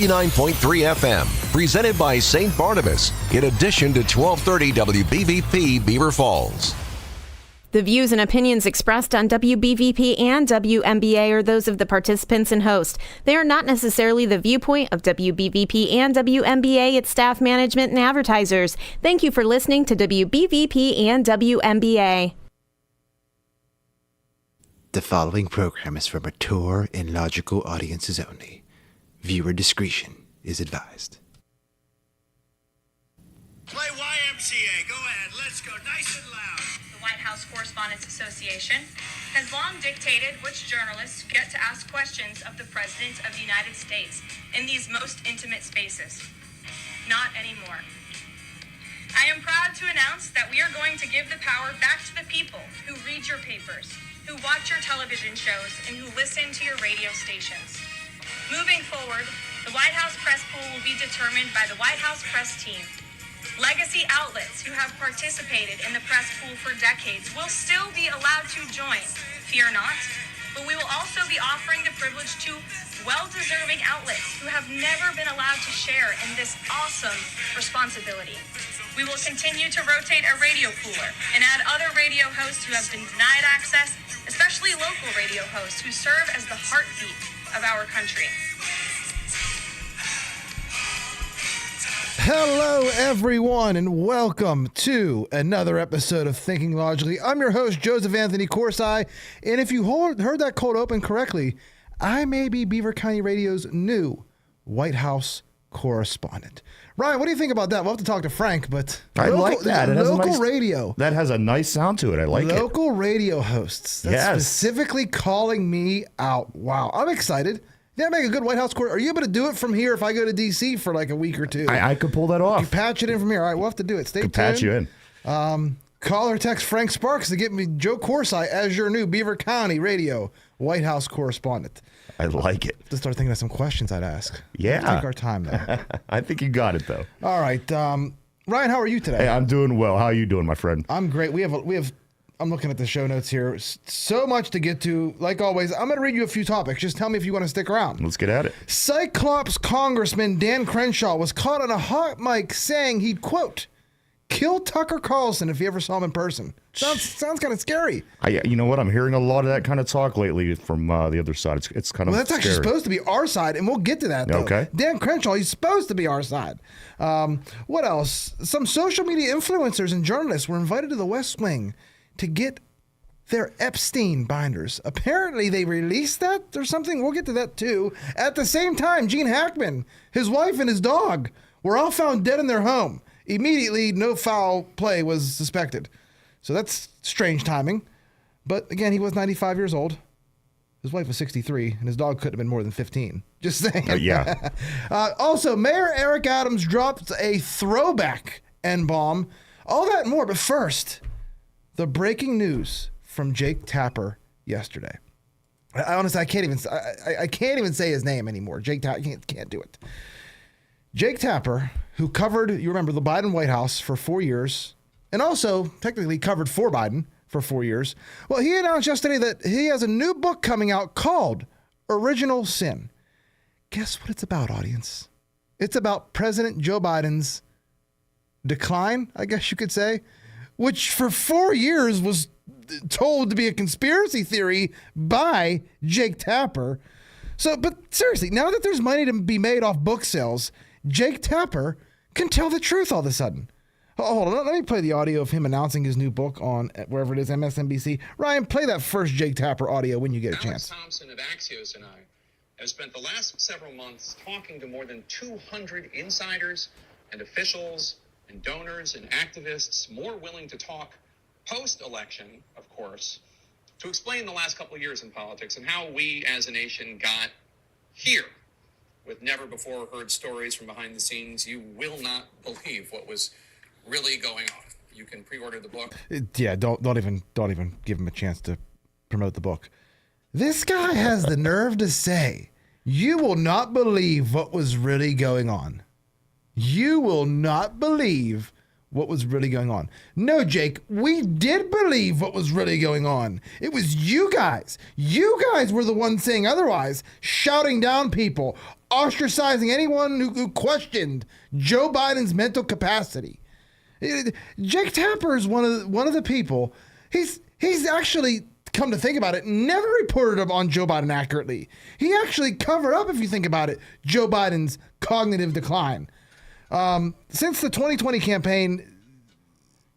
99.3 FM, presented by St. Barnabas, in addition to 1230 WBVP Beaver Falls. The views and opinions expressed on WBVP and WMBA are those of the participants and host. They are not necessarily the viewpoint of WBVP and WMBA, its staff, management, and advertisers. Thank you for listening to WBVP and WMBA. The following program is for mature and logical audiences only. Viewer discretion is advised. Play YMCA. Go ahead. Let's go. Nice and loud. The White House Correspondents Association has long dictated which journalists get to ask questions of the President of the United States in these most intimate spaces. Not anymore. I am proud to announce that we are going to give the power back to the people who read your papers, who watch your television shows, and who listen to your radio stations. Moving forward, the White House press pool will be determined by the White House press team. Legacy outlets who have participated in the press pool for decades will still be allowed to join. Fear not. But we will also be offering the privilege to well-deserving outlets who have never been allowed to share in this awesome responsibility. We will continue to rotate a radio cooler and add other radio hosts who have been denied access, especially local radio hosts who serve as the heartbeat of our country. Hello, everyone, and welcome to another episode of Thinking Logically. I'm your host, Joseph Anthony Corsai, and if you heard that cold open correctly, I may be Beaver County Radio's new White House correspondent. Ryan, what do you think about that? We'll have to talk to Frank, but I like that. It has local radio. That has a nice sound to it. I like it. Local radio hosts. That's specifically calling me out. Wow, I'm excited. That make a good White House court. Are you able to do it from here if I go to D.C. for like a week or two? I could pull that off. You patch it in from here. All right, we'll have to do it. Stay tuned. Patch you in. Call or text Frank Sparks to get me Joe Corsai as your new Beaver County Radio White House correspondent. I like it. Just start thinking of some questions I'd ask. Yeah. We'll take our time, though. I think you got it, though. All right. Ryan, how are you today? Hey, I'm doing well. How are you doing, my friend? I'm great. We have. I'm looking at the show notes here. So much to get to. Like always, I'm going to read you a few topics. Just tell me if you want to stick around. Let's get at it. Cyclops Congressman Dan Crenshaw was caught on a hot mic saying he'd, quote, kill Tucker Carlson if he ever saw him in person. Sounds kind of scary. You know what? I'm hearing a lot of that kind of talk lately from the other side. It's kind of that's scary. Actually supposed to be our side, and we'll get to that, though. Okay. Dan Crenshaw, he's supposed to be our side. What else? Some social media influencers and journalists were invited to the West Wing to get their Epstein binders. Apparently, they released that or something. We'll get to that, too. At the same time, Gene Hackman, his wife, and his dog were all found dead in their home. Immediately, no foul play was suspected. So that's strange timing. But again, he was 95 years old. His wife was 63, and his dog couldn't have been more than 15. Just saying. Yeah. Also, Mayor Eric Adams dropped a throwback N-bomb. All that and more. But first, the breaking news from Jake Tapper yesterday. Honestly, I can't even say his name anymore. Jake Tapper, can't do it. Jake Tapper, who covered, you remember, the Biden White House for 4 years, and also technically covered for Biden for 4 years. Well, he announced yesterday that he has a new book coming out called Original Sin. Guess what it's about, audience? It's about President Joe Biden's decline, I guess you could say, which for 4 years was told to be a conspiracy theory by Jake Tapper. So, but seriously, now that there's money to be made off book sales, Jake Tapper can tell the truth all of a sudden. Hold on, let me play the audio of him announcing his new book on wherever it is, MSNBC. Ryan, play that first Jake Tapper audio when you get a chance. Alex Thompson of Axios and I have spent the last several months talking to more than 200 insiders and officials and donors and activists, more willing to talk post-election, of course, to explain the last couple of years in politics and how we as a nation got here with never before heard stories from behind the scenes. You will not believe what was really going on. You can pre-order the book. Yeah, don't even give him a chance to promote the book. This guy has the nerve to say, you will not believe what was really going on. You will not believe what was really going on. No, Jake, we did believe what was really going on. It was you guys. You guys were the ones saying otherwise, shouting down people, ostracizing anyone who questioned Joe Biden's mental capacity. Jake Tapper is one of the people. He's actually, come to think about it, never reported on Joe Biden accurately. He actually covered up, if you think about it, Joe Biden's cognitive decline. Since the 2020 campaign,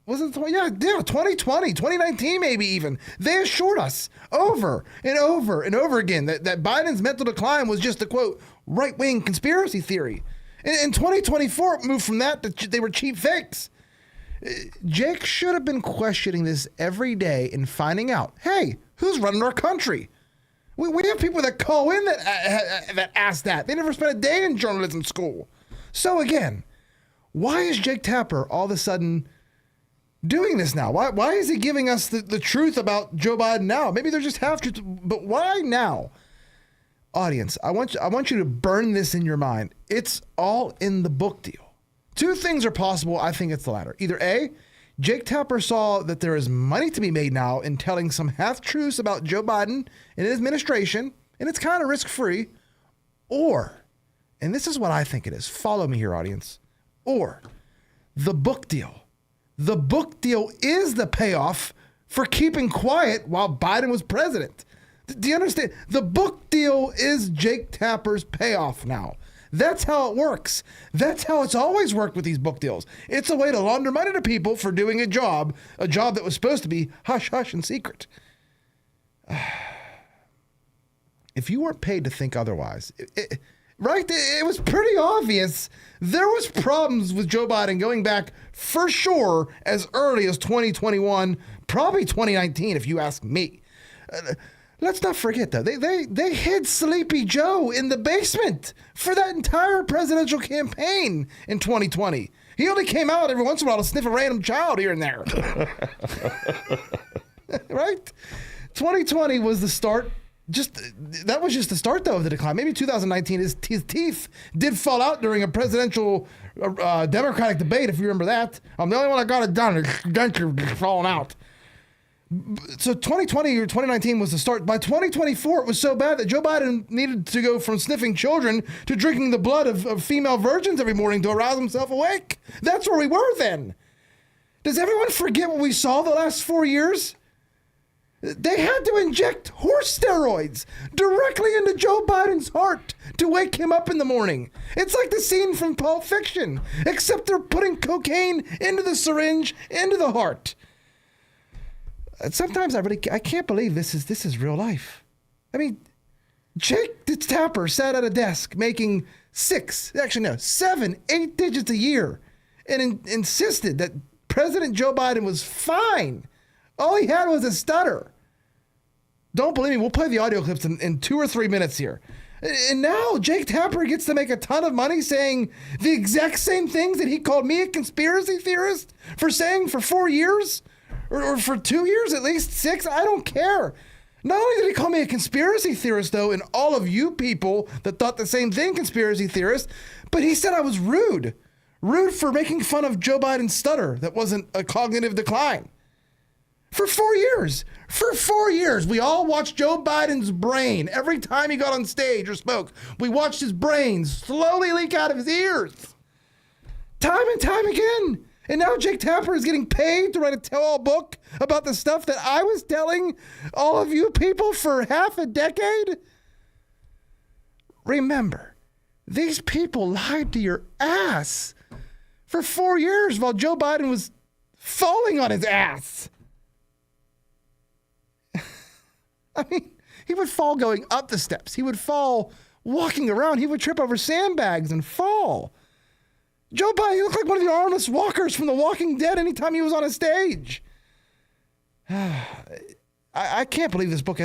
was it? 2020, 2019 maybe even. They assured us over and over and over again that Biden's mental decline was just a, quote, right-wing conspiracy theory. In 2024, it moved from that to they were cheap fakes. Jake should have been questioning this every day and finding out, hey, who's running our country? We have people that call in that ask that. They never spent a day in journalism school. So again, why is Jake Tapper all of a sudden doing this now? Why is he giving us the truth about Joe Biden now? Maybe they're just half-truths, but why now? Audience, I want you to burn this in your mind. It's all in the book deal. Two things are possible. I think it's the latter. Either A, Jake Tapper saw that there is money to be made now in telling some half-truths about Joe Biden and his administration, and it's kind of risk-free. Or, and this is what I think it is. Follow me here, audience. Or, the book deal. The book deal is the payoff for keeping quiet while Biden was president. Do you understand? The book deal is Jake Tapper's payoff now. That's how it works. That's how it's always worked with these book deals. It's a way to launder money to people for doing a job that was supposed to be hush-hush and secret. If you weren't paid to think otherwise, right? It was pretty obvious there was problems with Joe Biden going back for sure as early as 2021, probably 2019, if you ask me. Let's not forget, though, they hid Sleepy Joe in the basement for that entire presidential campaign in 2020. He only came out every once in a while to sniff a random child here and there. Right? 2020 was the start. That was just the start, though, of the decline. Maybe 2019, his teeth did fall out during a presidential Democratic debate, if you remember that. I'm the only one that got it done. His denture falling out. So 2020 or 2019 was the start. By 2024, it was so bad that Joe Biden needed to go from sniffing children to drinking the blood of female virgins every morning to arouse himself awake. That's where we were then. Does everyone forget what we saw the last 4 years? They had to inject horse steroids directly into Joe Biden's heart to wake him up in the morning. It's like the scene from Pulp Fiction, except they're putting cocaine into the syringe, into the heart. Sometimes I can't believe this is real life. I mean, Jake Tapper sat at a desk making 7, 8 digits a year and insisted that President Joe Biden was fine. All he had was a stutter. Don't believe me. We'll play the audio clips in 2 or 3 minutes here. And now Jake Tapper gets to make a ton of money saying the exact same things that he called me a conspiracy theorist for saying for 4 years. Or for 2 years, at least 6, I don't care. Not only did he call me a conspiracy theorist, though, and all of you people that thought the same thing, conspiracy theorist, but he said I was rude. Rude for making fun of Joe Biden's stutter that wasn't a cognitive decline. For 4 years. For 4 years, we all watched Joe Biden's brain every time he got on stage or spoke. We watched his brain slowly leak out of his ears. Time and time again. And now Jake Tapper is getting paid to write a tell-all book about the stuff that I was telling all of you people for half a decade? Remember, these people lied to your ass for 4 years while Joe Biden was falling on his ass. I mean, he would fall going up the steps. He would fall walking around. He would trip over sandbags and fall. Joe Biden, he looked like one of the armless walkers from The Walking Dead anytime he was on a stage. I can't believe this book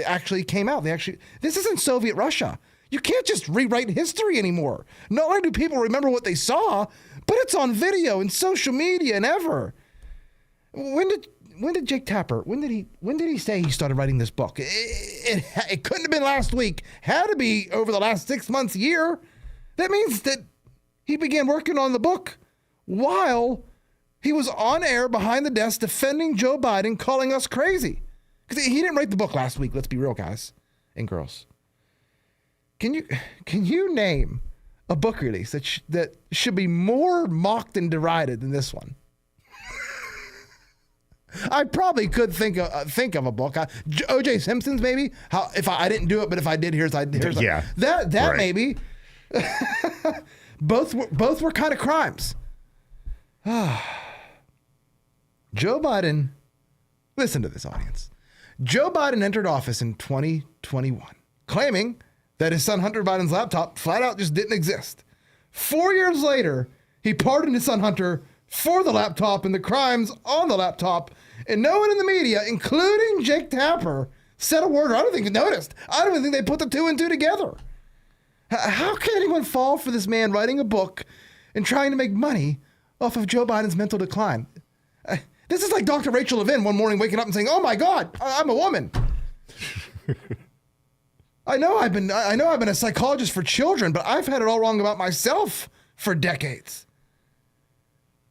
actually came out. This isn't Soviet Russia. You can't just rewrite history anymore. Not only do people remember what they saw, but it's on video and social media and ever. When did Jake Tapper, when did he say he started writing this book? It couldn't have been last week. Had to be over the last 6 months, year. That means that he began working on the book while he was on air behind the desk defending Joe Biden, calling us crazy. Because he didn't write the book last week, let's be real, guys and girls. Can you name a book release that should be more mocked and derided than this one? I probably could think of a book. O.J. Simpson's maybe. How if I didn't do it, but if I did, here's Yeah. that Right. maybe. Both were kind of crimes. Joe Biden. Listen to this, audience. Joe Biden entered office in 2021, claiming that his son Hunter Biden's laptop flat out just didn't exist. 4 years later, he pardoned his son Hunter for the laptop and the crimes on the laptop, and no one in the media, including Jake Tapper, said a word. I don't think they noticed. I don't even think they put the two and two together. How can anyone fall for this man writing a book and trying to make money off of Joe Biden's mental decline? This is like Dr. Rachel Levin one morning waking up and saying, "Oh my God, I'm a woman." I know I've been a psychologist for children, but I've had it all wrong about myself for decades.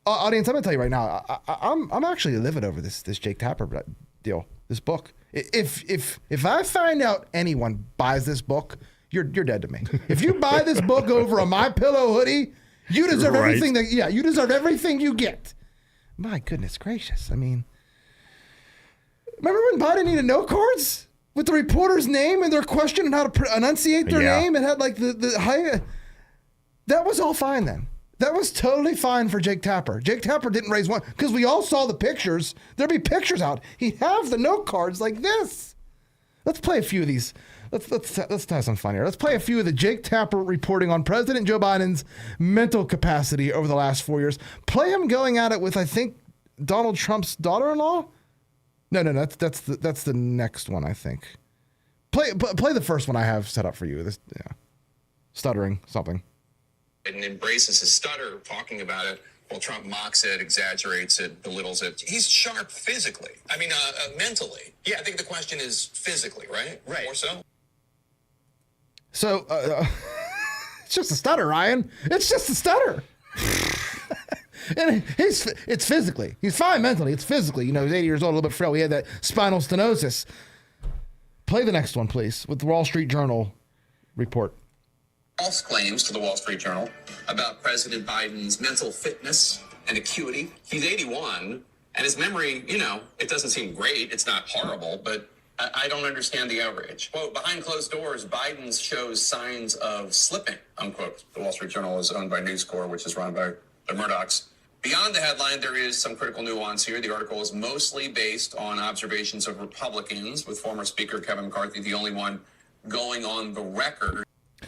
Audience, I'm gonna tell you right now, I'm actually livid over this Jake Tapper deal, this book. If I find out anyone buys this book, you're dead to me. If you buy this book over a MyPillow hoodie, you deserve everything you deserve everything you get. My goodness gracious. I mean, remember when Biden needed note cards with the reporter's name and their question and how to enunciate their name? It had like the high. That was all fine then. That was totally fine for Jake Tapper. Jake Tapper didn't raise one because we all saw the pictures. There'd be pictures out. He'd have the note cards like this. Let's play a few of these. Let's have some fun here. Let's play a few of the Jake Tapper reporting on President Joe Biden's mental capacity over the last 4 years. Play him going at it with, I think, Donald Trump's daughter-in-law. No, that's the next one, I think. Play the first one I have set up for you. This stuttering something. And embraces his stutter, talking about it, while Trump mocks it, exaggerates it, belittles it. He's sharp physically. I mean, mentally. Yeah, I think the question is physically, right? Right. More so? So, it's just a stutter, Ryan. It's just a stutter. And it's physically. He's fine mentally. It's physically. You know, he's 80 years old, a little bit frail. He had that spinal stenosis. Play the next one, please, with the Wall Street Journal report. False claims to the Wall Street Journal about President Biden's mental fitness and acuity. He's 81, and his memory, it doesn't seem great. It's not horrible, but I don't understand the outrage. Quote, behind closed doors, Biden shows signs of slipping, unquote. The Wall Street Journal is owned by News Corp, which is run by the Murdochs. Beyond the headline, there is some critical nuance here. The article is mostly based on observations of Republicans, with former Speaker Kevin McCarthy the only one going on the record.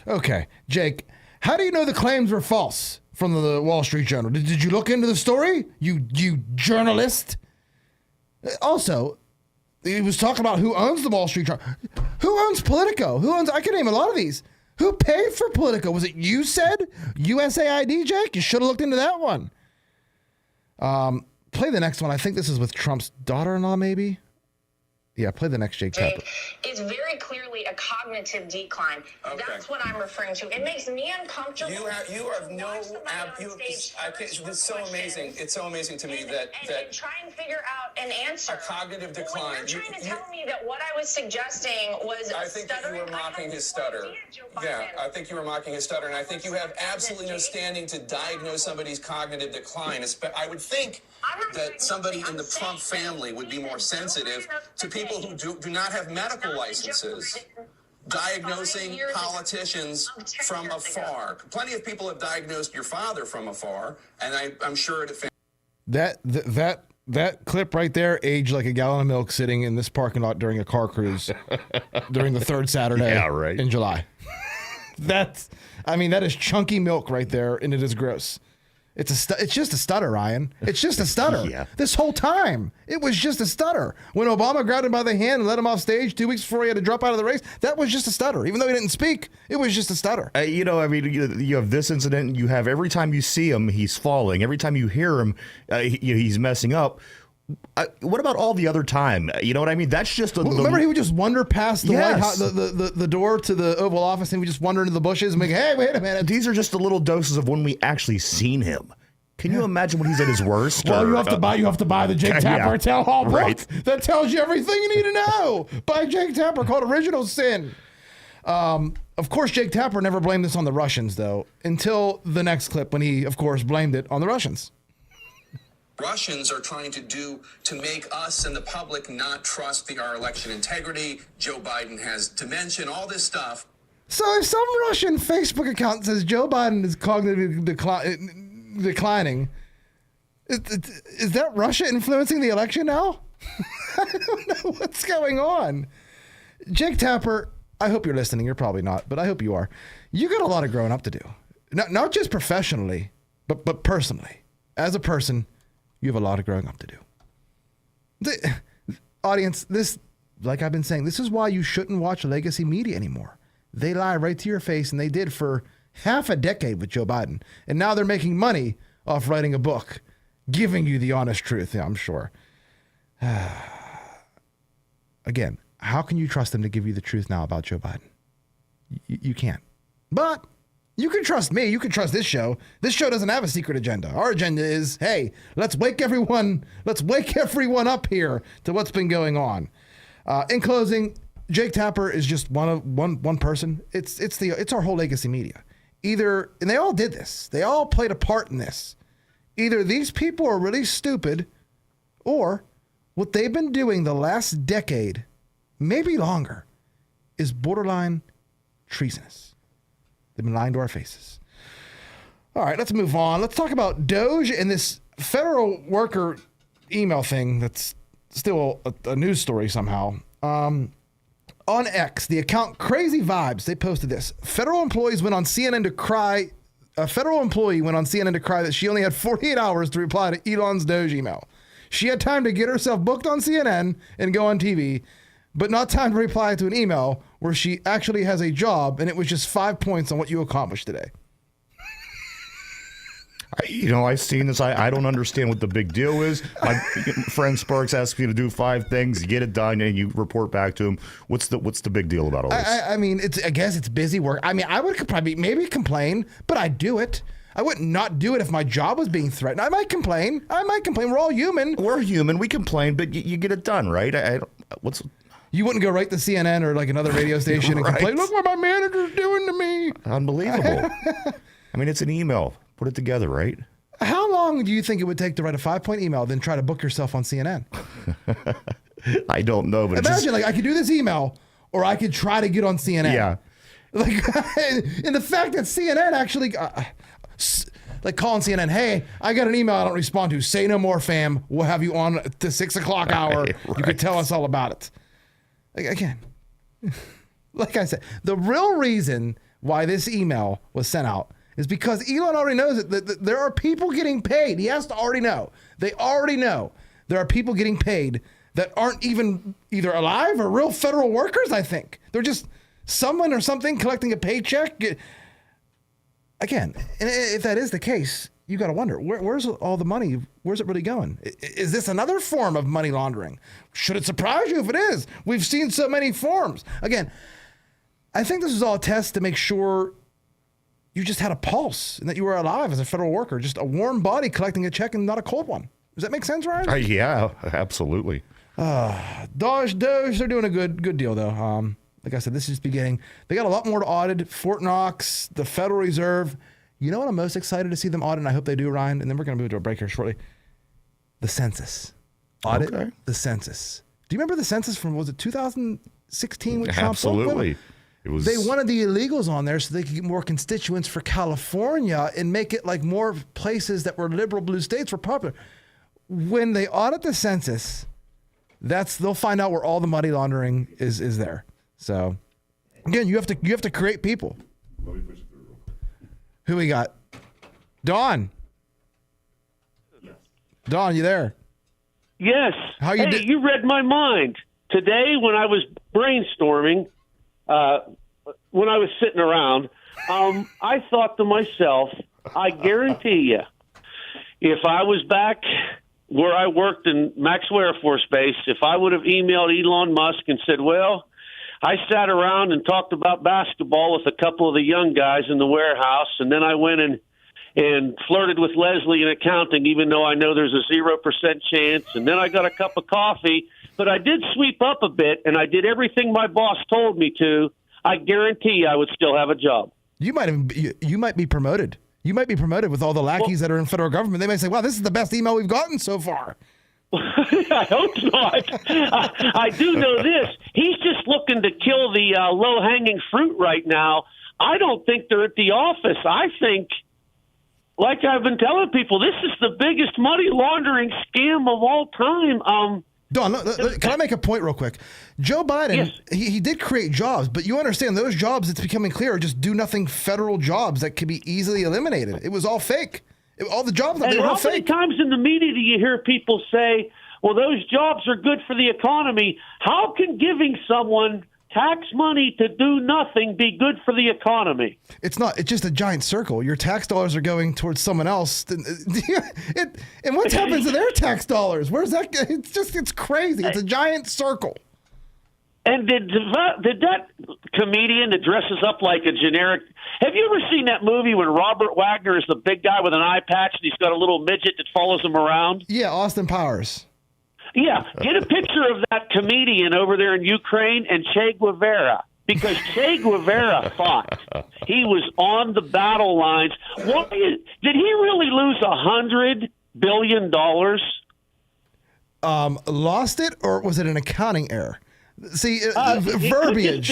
Okay, Jake, how do you know the claims were false from the Wall Street Journal? Did you look into the story, you journalist? Also, he was talking about who owns the Wall Street Journal. Who owns Politico? I can name a lot of these. Who paid for Politico? Was it you said? USAID, Jake? You should have looked into that one. Play the next one. I think this is with Trump's daughter-in-law, maybe? Yeah, play the next Jake Tapper. Is very clearly a cognitive decline. Okay. That's what I'm referring to. It makes me uncomfortable. You have no. It's so amazing. It's so amazing to me that try and figure out an answer. A cognitive decline. Well, you're trying to tell me that what I was suggesting was. I think that you were mocking his stutter. Yeah, I think you were mocking his stutter, and I think you have absolutely no standing to diagnose somebody's cognitive decline. I would think that somebody in the Trump family would be more sensitive to people who do not have medical licenses diagnosing politicians from afar. Plenty of people have diagnosed your father from afar, and I'm sure that clip right there aged like a gallon of milk sitting in this parking lot during a car cruise during the third Saturday in July. That is chunky milk right there, and it is gross. It's just a stutter, Ryan. It's just a stutter. Yeah. This whole time, it was just a stutter. When Obama grabbed him by the hand and let him off stage 2 weeks before he had to drop out of the race, that was just a stutter. Even though he didn't speak, it was just a stutter. You have this incident. You have every time you see him, he's falling. Every time you hear him, he's messing up. What about all the other time? You know what I mean? That's just remember he would just wander past the White House, the door to the Oval Office, and we just wander into the bushes and be like, hey, wait a minute. These are just the little doses of when we actually seen him. Can you imagine when he's at his worst? Well, you have to buy the Jake Tapper tell-all book that tells you everything you need to know. Buy Jake Tapper, called Original Sin. Of course, Jake Tapper never blamed this on the Russians, though, until the next clip when he, of course, blamed it on the Russians. Russians are trying to do to make us and the public not trust our election integrity. Joe Biden has dementia, all this stuff. So if some Russian Facebook account says Joe Biden is cognitively declining, is that Russia influencing the election now? I don't know what's going on. Jake Tapper, I hope you're listening. You're probably not, but I hope you are. You got a lot of growing up to do. Not just professionally, but personally. As a person, you have a lot of growing up to do. The audience, this, like I've been saying, this is why you shouldn't watch legacy media anymore. They lie right to your face, and they did for half a decade with Joe Biden. And now they're making money off writing a book, giving you the honest truth, I'm sure. Again, how can you trust them to give you the truth now about Joe Biden? You can't. But you can trust me. You can trust this show. This show doesn't have a secret agenda. Our agenda is, hey, let's wake everyone up here to what's been going on. In closing, Jake Tapper is just one person. It's our whole legacy media. And they all did this. They all played a part in this. Either these people are really stupid, or what they've been doing the last decade, maybe longer, is borderline treasonous. They've been lying to our faces. All right, let's move on. Let's talk about Doge and this federal worker email thing that's still a news story somehow. On X, the account Crazy Vibes, they posted this. A federal employee went on CNN to cry that she only had 48 hours to reply to Elon's Doge email. She had time to get herself booked on CNN and go on TV, but not time to reply to an email where she actually has a job, and it was just 5 points on what you accomplished today. I've seen this. I don't understand what the big deal is. My friend Sparks asks you to do 5 things, you get it done, and you report back to him. What's the big deal about all this? I guess it's busy work. I would probably maybe complain, but I'd do it. I wouldn't not do it if my job was being threatened. I might complain. We're all human. We're human. We complain, but you get it done, right? You wouldn't go right to CNN or like another radio station and complain, look what my manager's doing to me. Unbelievable. It's an email. Put it together, right? How long do you think it would take to write a 5-point email, then try to book yourself on CNN? I don't know. But imagine, I could do this email, or I could try to get on CNN. Yeah. And the fact that CNN actually, calling CNN, hey, I got an email I don't respond to. Say no more, fam. We'll have you on the 6 o'clock hour. Right. You could tell us all about it. Again, like I said, the real reason why this email was sent out is because Elon already knows that there are people getting paid. He has to already know. They already know there are people getting paid that aren't even either alive or real federal workers, I think. They're just someone or something collecting a paycheck. Again, and if that is the case, you got to wonder, where's all the money? Where's it really going? Is this another form of money laundering? Should it surprise you if it is? We've seen so many forms. Again, I think this is all a test to make sure you just had a pulse and that you were alive as a federal worker, just a warm body collecting a check and not a cold one. Does that make sense, Ryan? Yeah, absolutely. Doge, they're doing a good deal, though. Like I said, this is just beginning. They got a lot more to audit. Fort Knox, the Federal Reserve. You know what I'm most excited to see them audit, and I hope they do, Ryan? And then we're going to move to a break here shortly. The census. Audit the census. Do you remember the census from, was it 2016 with Trump? Absolutely. They wanted the illegals on there so they could get more constituents for California and make it like more places that were liberal blue states were popular. When they audit the census, they'll find out where all the money laundering is there. So again, you have to create people. Let me push it through. Who we got? Dawn. Yes. Dawn, you there? Yes. You read my mind. Today when I was brainstorming, when I was sitting around, I thought to myself, I guarantee you, if I was back where I worked in Maxwell Air Force Base, if I would have emailed Elon Musk and said, well, I sat around and talked about basketball with a couple of the young guys in the warehouse, and then I went and flirted with Leslie in accounting, even though I know there's a 0% chance, and then I got a cup of coffee. But I did sweep up a bit, and I did everything my boss told me to. I guarantee I would still have a job. You might be promoted. You might be promoted with all the lackeys that are in federal government. They might say, wow, this is the best email we've gotten so far. I hope not. I do know this. He's just looking to kill the low-hanging fruit right now. I don't think they're at the office. I think, like I've been telling people, this is the biggest money laundering scam of all time. Don, can I make a point real quick? Joe Biden, yes. he did create jobs, but you understand those jobs, it's becoming clear, are just do-nothing federal jobs that could be easily eliminated. It was all fake. All the jobs, they were all fake. How many times in the media do you hear people say, well, those jobs are good for the economy? How can giving someone tax money to do nothing be good for the economy? It's not. It's just a giant circle. Your tax dollars are going towards someone else. And what happens to their tax dollars? Where's that? It's crazy. It's a giant circle. And did that comedian that dresses up like a generic? Have you ever seen that movie when Robert Wagner is the big guy with an eye patch and he's got a little midget that follows him around? Yeah, Austin Powers. Yeah, get a picture of that comedian over there in Ukraine and Che Guevara, because Che Guevara fought. He was on the battle lines. Did he really lose $100 billion? Lost it, or was it an accounting error? See, verbiage.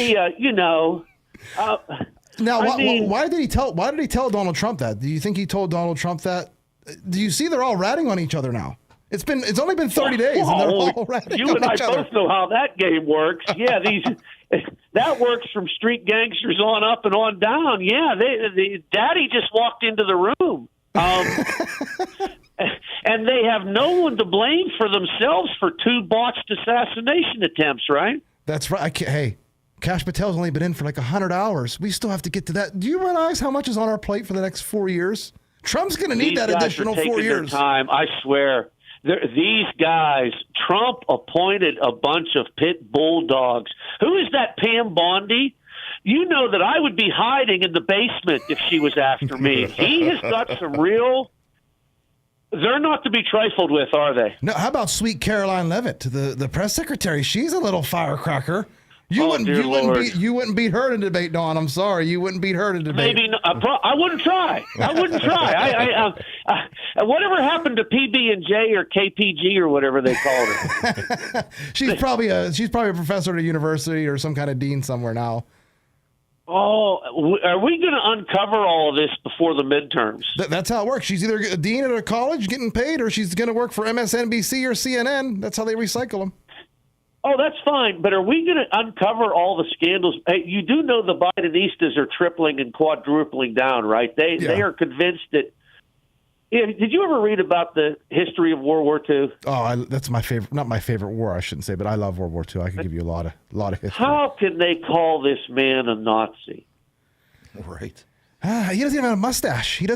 Now, why did he tell Donald Trump that? Do you think he told Donald Trump that? Do you see they're all ratting on each other now? It's only been 30 days, and they're all ratting you on and I each other. both know how that game works. Yeah, that works from street gangsters on up and on down. Yeah, Daddy just walked into the room. And they have no one to blame for themselves for 2 botched assassination attempts, right? That's right. Hey, Kash Patel's only been in for like 100 hours. We still have to get to that. Do you realize how much is on our plate for the next 4 years? Trump's going to need that additional 4 years. Their time, I swear. These guys, Trump appointed a bunch of pit bulldogs. Who is that Pam Bondi? You know that I would be hiding in the basement if she was after me. He has got some real... They're not to be trifled with, are they? No. How about sweet Caroline Leavitt, the press secretary? She's a little firecracker. You wouldn't beat her in debate, Dawn. I'm sorry, you wouldn't beat her in debate. Maybe not, I wouldn't try. Whatever happened to PB&J or KPG or whatever they called her? she's probably a professor at a university or some kind of dean somewhere now. Oh, are we going to uncover all of this before the midterms? That's how it works. She's either a dean at a college getting paid, or she's going to work for MSNBC or CNN. That's how they recycle them. Oh, that's fine. But are we going to uncover all the scandals? Hey, you do know the Bidenistas are tripling and quadrupling down, right? They are convinced that. Yeah, did you ever read about the history of World War II? Oh, that's my favorite. Not my favorite war, I shouldn't say, but I love World War II. I can give you a lot of history. How can they call this man a Nazi? Right. He doesn't even have a mustache. Hey,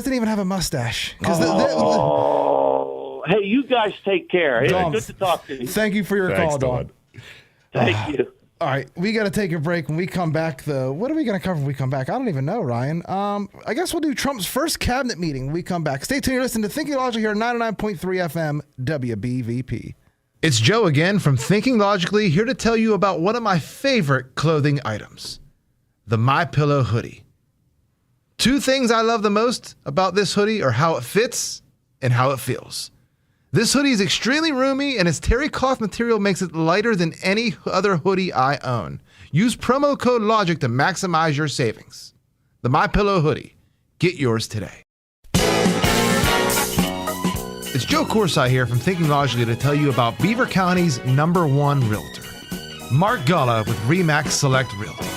you guys take care. Dom, good to talk to you. Thank you for your call, Dawn. Thank you. All right, we got to take a break. When we come back, what are we going to cover when we come back? I don't even know, Ryan. I guess we'll do Trump's first cabinet meeting when we come back. Stay tuned. You're listening to Thinking Logically here, 99.3 FM, WBVP. It's Joe again from Thinking Logically, here to tell you about one of my favorite clothing items, the MyPillow hoodie. 2 things I love the most about this hoodie are how it fits and how it feels. This hoodie is extremely roomy, and its terry cloth material makes it lighter than any other hoodie I own. Use promo code LOGIC to maximize your savings. The MyPillow hoodie. Get yours today. It's Joe Corsi here from Thinking Logically to tell you about Beaver County's #1 realtor, Mark Galla with RE/MAX Select Realty.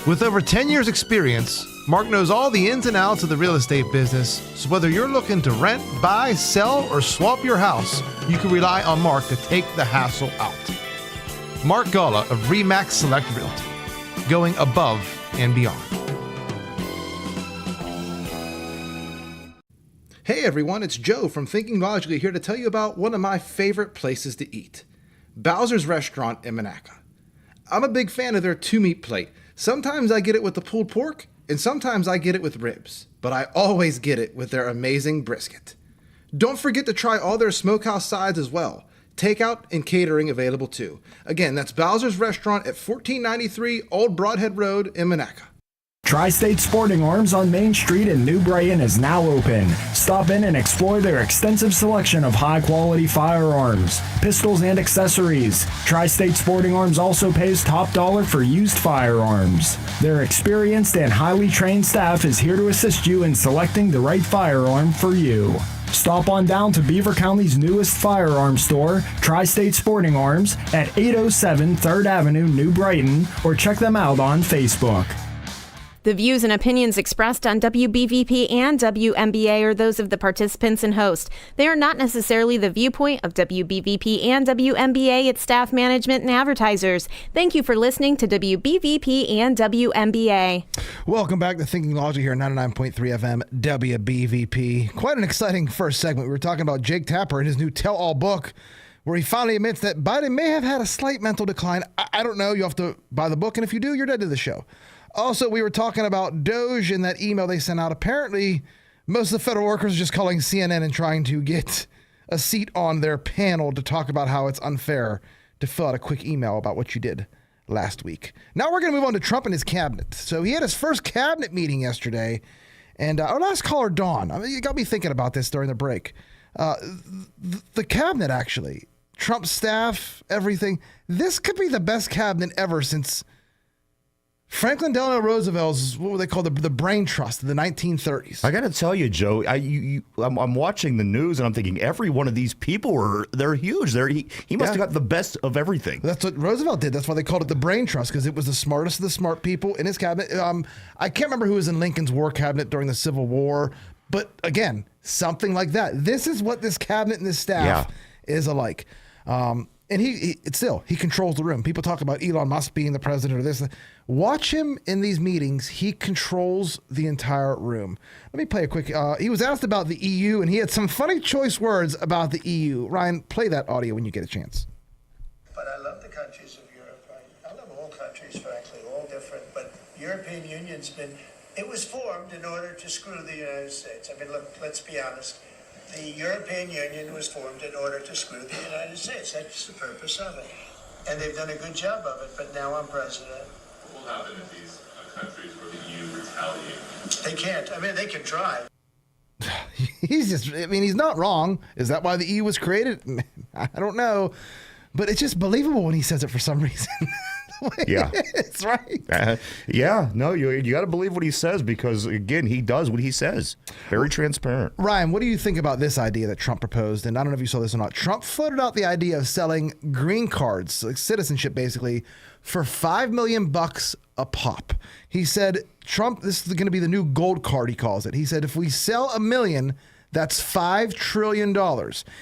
With over 10 years experience, Mark knows all the ins and outs of the real estate business, so whether you're looking to rent, buy, sell, or swap your house, you can rely on Mark to take the hassle out. Mark Galla of RE/MAX Select Realty, going above and beyond. Hey everyone, it's Joe from Thinking Logically here to tell you about one of my favorite places to eat, Bowser's Restaurant in Monaca. I'm a big fan of their 2-meat plate. Sometimes I get it with the pulled pork, and sometimes I get it with ribs, but I always get it with their amazing brisket. Don't forget to try all their smokehouse sides as well. Takeout and catering available too. Again, that's Bowser's Restaurant at 1493 Old Broadhead Road in Monaca. Tri-State Sporting Arms on Main Street in New Brighton is now open. Stop in and explore their extensive selection of high-quality firearms, pistols, and accessories. Tri-State Sporting Arms also pays top dollar for used firearms. Their experienced and highly trained staff is here to assist you in selecting the right firearm for you. Stop on down to Beaver County's newest firearms store, Tri-State Sporting Arms, at 807 3rd Avenue, New Brighton, or check them out on Facebook. The views and opinions expressed on WBVP and WMBA are those of the participants and host. They are not necessarily the viewpoint of WBVP and WMBA, its staff, management, and advertisers. Thank you for listening to WBVP and WMBA. Welcome back to Thinking Logic here, 99.3 FM WBVP. Quite an exciting first segment. We were talking about Jake Tapper and his new tell-all book, where he finally admits that Biden may have had a slight mental decline. I don't know. You have to buy the book, and if you do, you're dead to the show. Also, we were talking about Doge and that email they sent out. Apparently, most of the federal workers are just calling CNN and trying to get a seat on their panel to talk about how it's unfair to fill out a quick email about what you did last week. Now we're going to move on to Trump and his cabinet. So he had his first cabinet meeting yesterday. And our last caller, Dawn, you got me thinking about this during the break. The cabinet, actually, Trump's staff, everything. This could be the best cabinet ever since Franklin Delano Roosevelt's, what were they called, the brain trust of the 1930s. I got to tell you, Joe, I'm watching the news and I'm thinking every one of these people they're huge. He must have got the best of everything. That's what Roosevelt did. That's why they called it the brain trust, because it was the smartest of the smart people in his cabinet. I can't remember who was in Lincoln's war cabinet during the Civil War, but again, something like that. This is what this cabinet and this staff is alike. And he controls the room. People talk about Elon Musk being the president or this. Watch him in these meetings. He controls the entire room. Let me play a quick. He was asked about the EU, and he had some funny choice words about the EU. Ryan, play that audio when you get a chance. But I love the countries of Europe. I love all countries, frankly, all different. But the European Union's it was formed in order to screw the United States. I mean, look, let's be honest. The European Union was formed in order to screw the United States. That's the purpose of it. And they've done a good job of it, but now I'm president. What will happen if these countries where the EU retaliate? They can't. I mean, they can try. He's not wrong. Is that why the EU was created? I don't know. But it's just believable when he says it for some reason. Yeah. It's right. No, you got to believe what he says because, again, he does what he says. Very transparent. Ryan, what do you think about this idea that Trump proposed? And I don't know if you saw this or not. Trump floated out the idea of selling green cards, like citizenship basically, for $5 million a pop. He said, Trump, this is going to be the new gold card, he calls it. He said, if we sell 1 million, that's $5 trillion.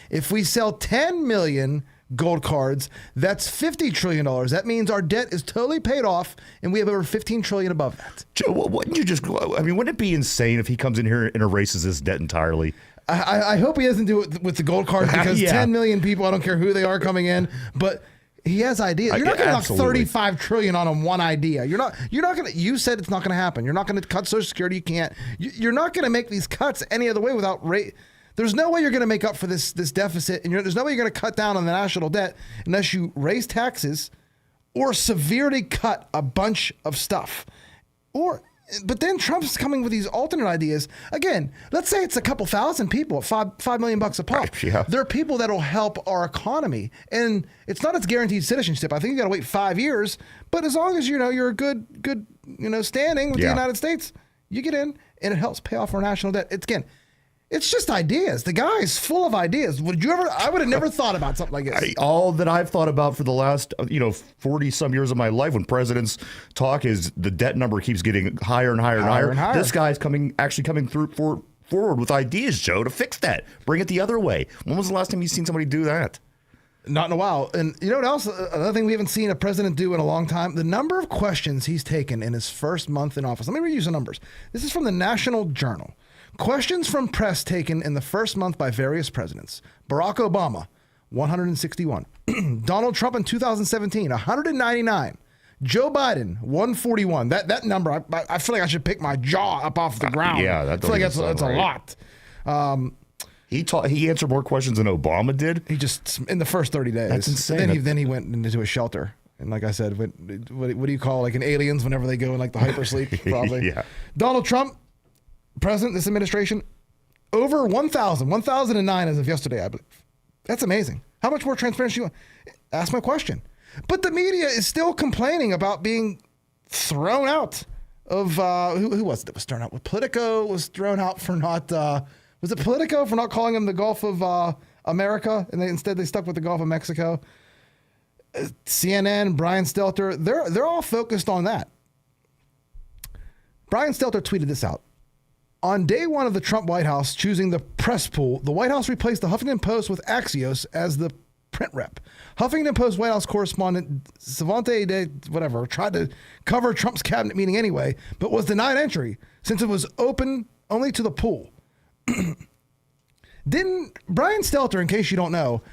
If we sell 10 million gold cards, that's $50 trillion. That means our debt is totally paid off and we have over $15 trillion above that. Joe, wouldn't it be insane if he comes in here and erases this debt entirely? I hope he doesn't do it with the gold cards because 10 million people, I don't care who they are coming in, but he has ideas. You're not going to knock $35 trillion on one idea. You're not going to, you said it's not going to happen. You're not going to cut Social Security. You can't, you're not going to make these cuts any other way without There's no way you're going to make up for this deficit, and there's no way you're going to cut down on the national debt unless you raise taxes or severely cut a bunch of stuff. But then Trump's coming with these alternate ideas. Again, let's say it's a couple thousand people at $5 million a pop. Yeah. There are people that'll help our economy, and it's not its guaranteed citizenship. I think you got to wait 5 years, but as long as you're a good standing with the United States, you get in, and it helps pay off our national debt. It's just ideas. The guy is full of ideas. I would have never thought about something like this. All that I've thought about for the last 40 some years of my life when presidents talk is the debt number keeps getting higher and higher and higher. This guy's coming through forward with ideas, Joe, to fix that. Bring it the other way. When was the last time you've seen somebody do that? Not in a while. And you know what else? Another thing we haven't seen a president do in a long time, the number of questions he's taken in his first month in office. Let me read you some numbers. This is from the National Journal. Questions from press taken in the first month by various presidents. Barack Obama, 161. Donald Trump in 2017, 199. Joe Biden, 141. That number, I feel like I should pick my jaw up off the ground. Yeah, that I feel like that's a lot. He answered more questions than Obama did. He just in the first 30 days. That's insane. Then he went into a shelter. And like I said, what do you call like an aliens whenever they go in like the hypersleep? Probably. Yeah. Donald Trump, president, this administration, over 1,009 as of yesterday, I believe. That's amazing. How much more transparency you want? Ask my question. But the media is still complaining about being thrown out of who was it that was thrown out? Politico was thrown out for not. Was it Politico for not calling them the Gulf of America, and instead they stuck with the Gulf of Mexico? CNN, Brian Stelter, they're all focused on that. Brian Stelter tweeted this out. On day one of the Trump White House choosing the press pool, the White House replaced the Huffington Post with Axios as the print rep. Huffington Post White House correspondent Savante de whatever tried to cover Trump's cabinet meeting anyway, but was denied entry since it was open only to the pool. Didn't Brian Stelter, in case you don't know,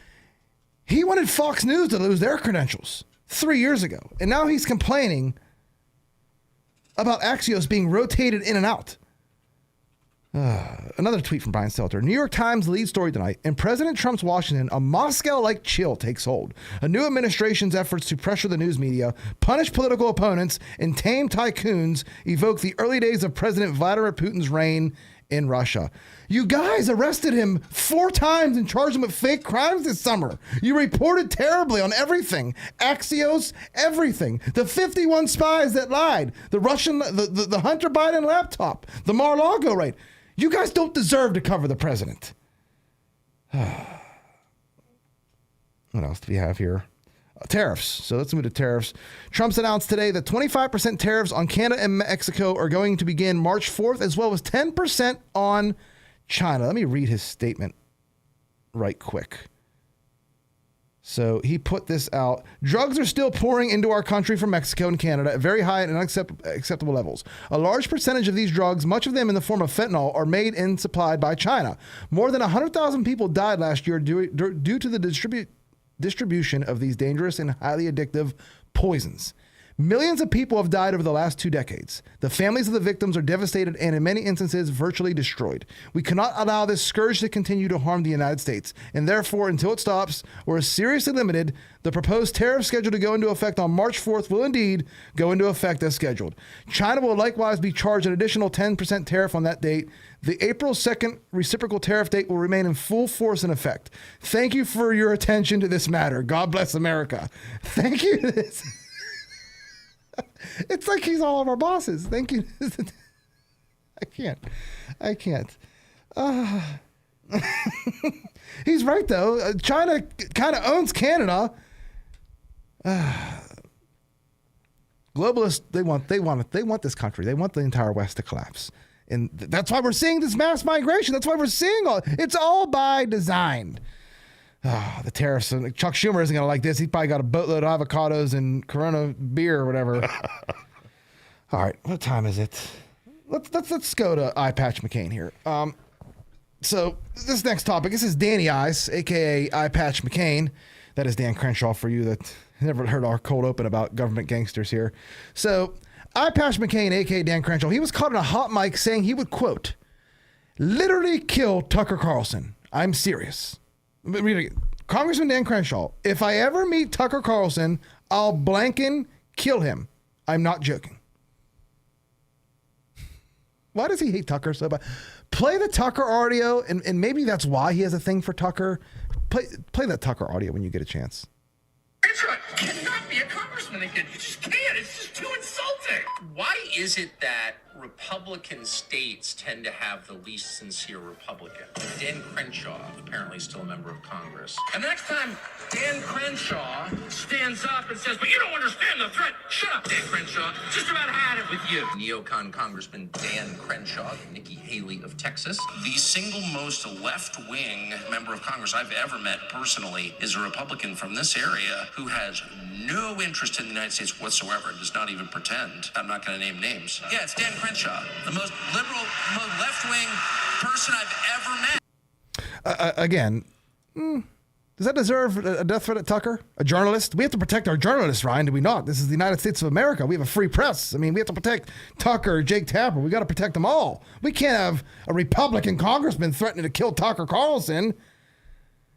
he wanted Fox News to lose their credentials 3 years ago, and now he's complaining about Axios being rotated in and out. Another tweet from Brian Stelter. New York Times lead story tonight. In President Trump's Washington, a Moscow-like chill takes hold. A new administration's efforts to pressure the news media, punish political opponents, and tame tycoons evoke the early days of President Vladimir Putin's reign in Russia. You guys arrested him 4 times and charged him with fake crimes this summer. You reported terribly on everything. Axios, everything. The 51 spies that lied. The Russian, the Hunter Biden laptop. The Mar-a-Lago raid. You guys don't deserve to cover the president. What else do we have here? Tariffs. So let's move to tariffs. Trump's announced today that 25% tariffs on Canada and Mexico are going to begin March 4th, as well as 10% on China. Let me read his statement right quick. So he put this out. Drugs are still pouring into our country from Mexico and Canada at very high and unacceptable levels. A large percentage of these drugs, much of them in the form of fentanyl, are made and supplied by China. More than 100,000 people died last year due to the distribution of these dangerous and highly addictive poisons. Millions of people have died over the last 2 decades. The families of the victims are devastated and in many instances virtually destroyed. We cannot allow this scourge to continue to harm the United States, and therefore, until it stops or is seriously limited, the proposed tariff scheduled to go into effect on March 4th will indeed go into effect as scheduled. China will likewise be charged an additional 10% tariff on that date. The April 2nd reciprocal tariff date will remain in full force and effect. Thank you for your attention to this matter. God bless America. Thank you to this. It's like he's all of our bosses. Thank you. I can't. He's right though. China kind of owns Canada. Globalists, they want this country. They want the entire West to collapse. And that's why we're seeing this mass migration. That's why we're seeing it's all by design. The tariffs. Chuck Schumer isn't going to like this. He probably got a boatload of avocados and Corona beer or whatever. All right. What time is it? Let's go to Eye Patch McCain here. So this next topic, this is Danny Eyes, a.k.a. Eye Patch McCain. That is Dan Crenshaw for you that never heard our cold open about government gangsters here. So Eye Patch McCain, a.k.a. Dan Crenshaw, he was caught on a hot mic saying he would, quote, literally kill Tucker Carlson. I'm serious. Read it again. Congressman Dan Crenshaw, if I ever meet Tucker Carlson, I'll blanking kill him. I'm not joking. Why does he hate Tucker so bad? Play the Tucker audio, and maybe that's why he has a thing for Tucker. Play that Tucker audio when you get a chance. Crenshaw cannot be a congressman again. You just can't. It's just too insulting. Why is it that Republican states tend to have the least sincere Republican? Dan Crenshaw, apparently still a member of Congress. And the next time Dan Crenshaw stands up and says, but you don't understand the threat. Shut up, Dan Crenshaw. Just about had it with you. Neocon Congressman Dan Crenshaw, Nikki Haley of Texas. The single most left-wing member of Congress I've ever met personally is a Republican from this area who has no interest in the United States whatsoever and does not even pretend. I'm not going to name names. Yeah, it's Dan Crenshaw, the most liberal, most left-wing person I've ever met. Again, Does that deserve a death threat at Tucker? A journalist? We have to protect our journalists, Ryan, do we not? This is the United States of America. We have a free press. I mean, we have to protect Tucker, Jake Tapper. We got to protect them all. We can't have a Republican congressman threatening to kill Tucker Carlson.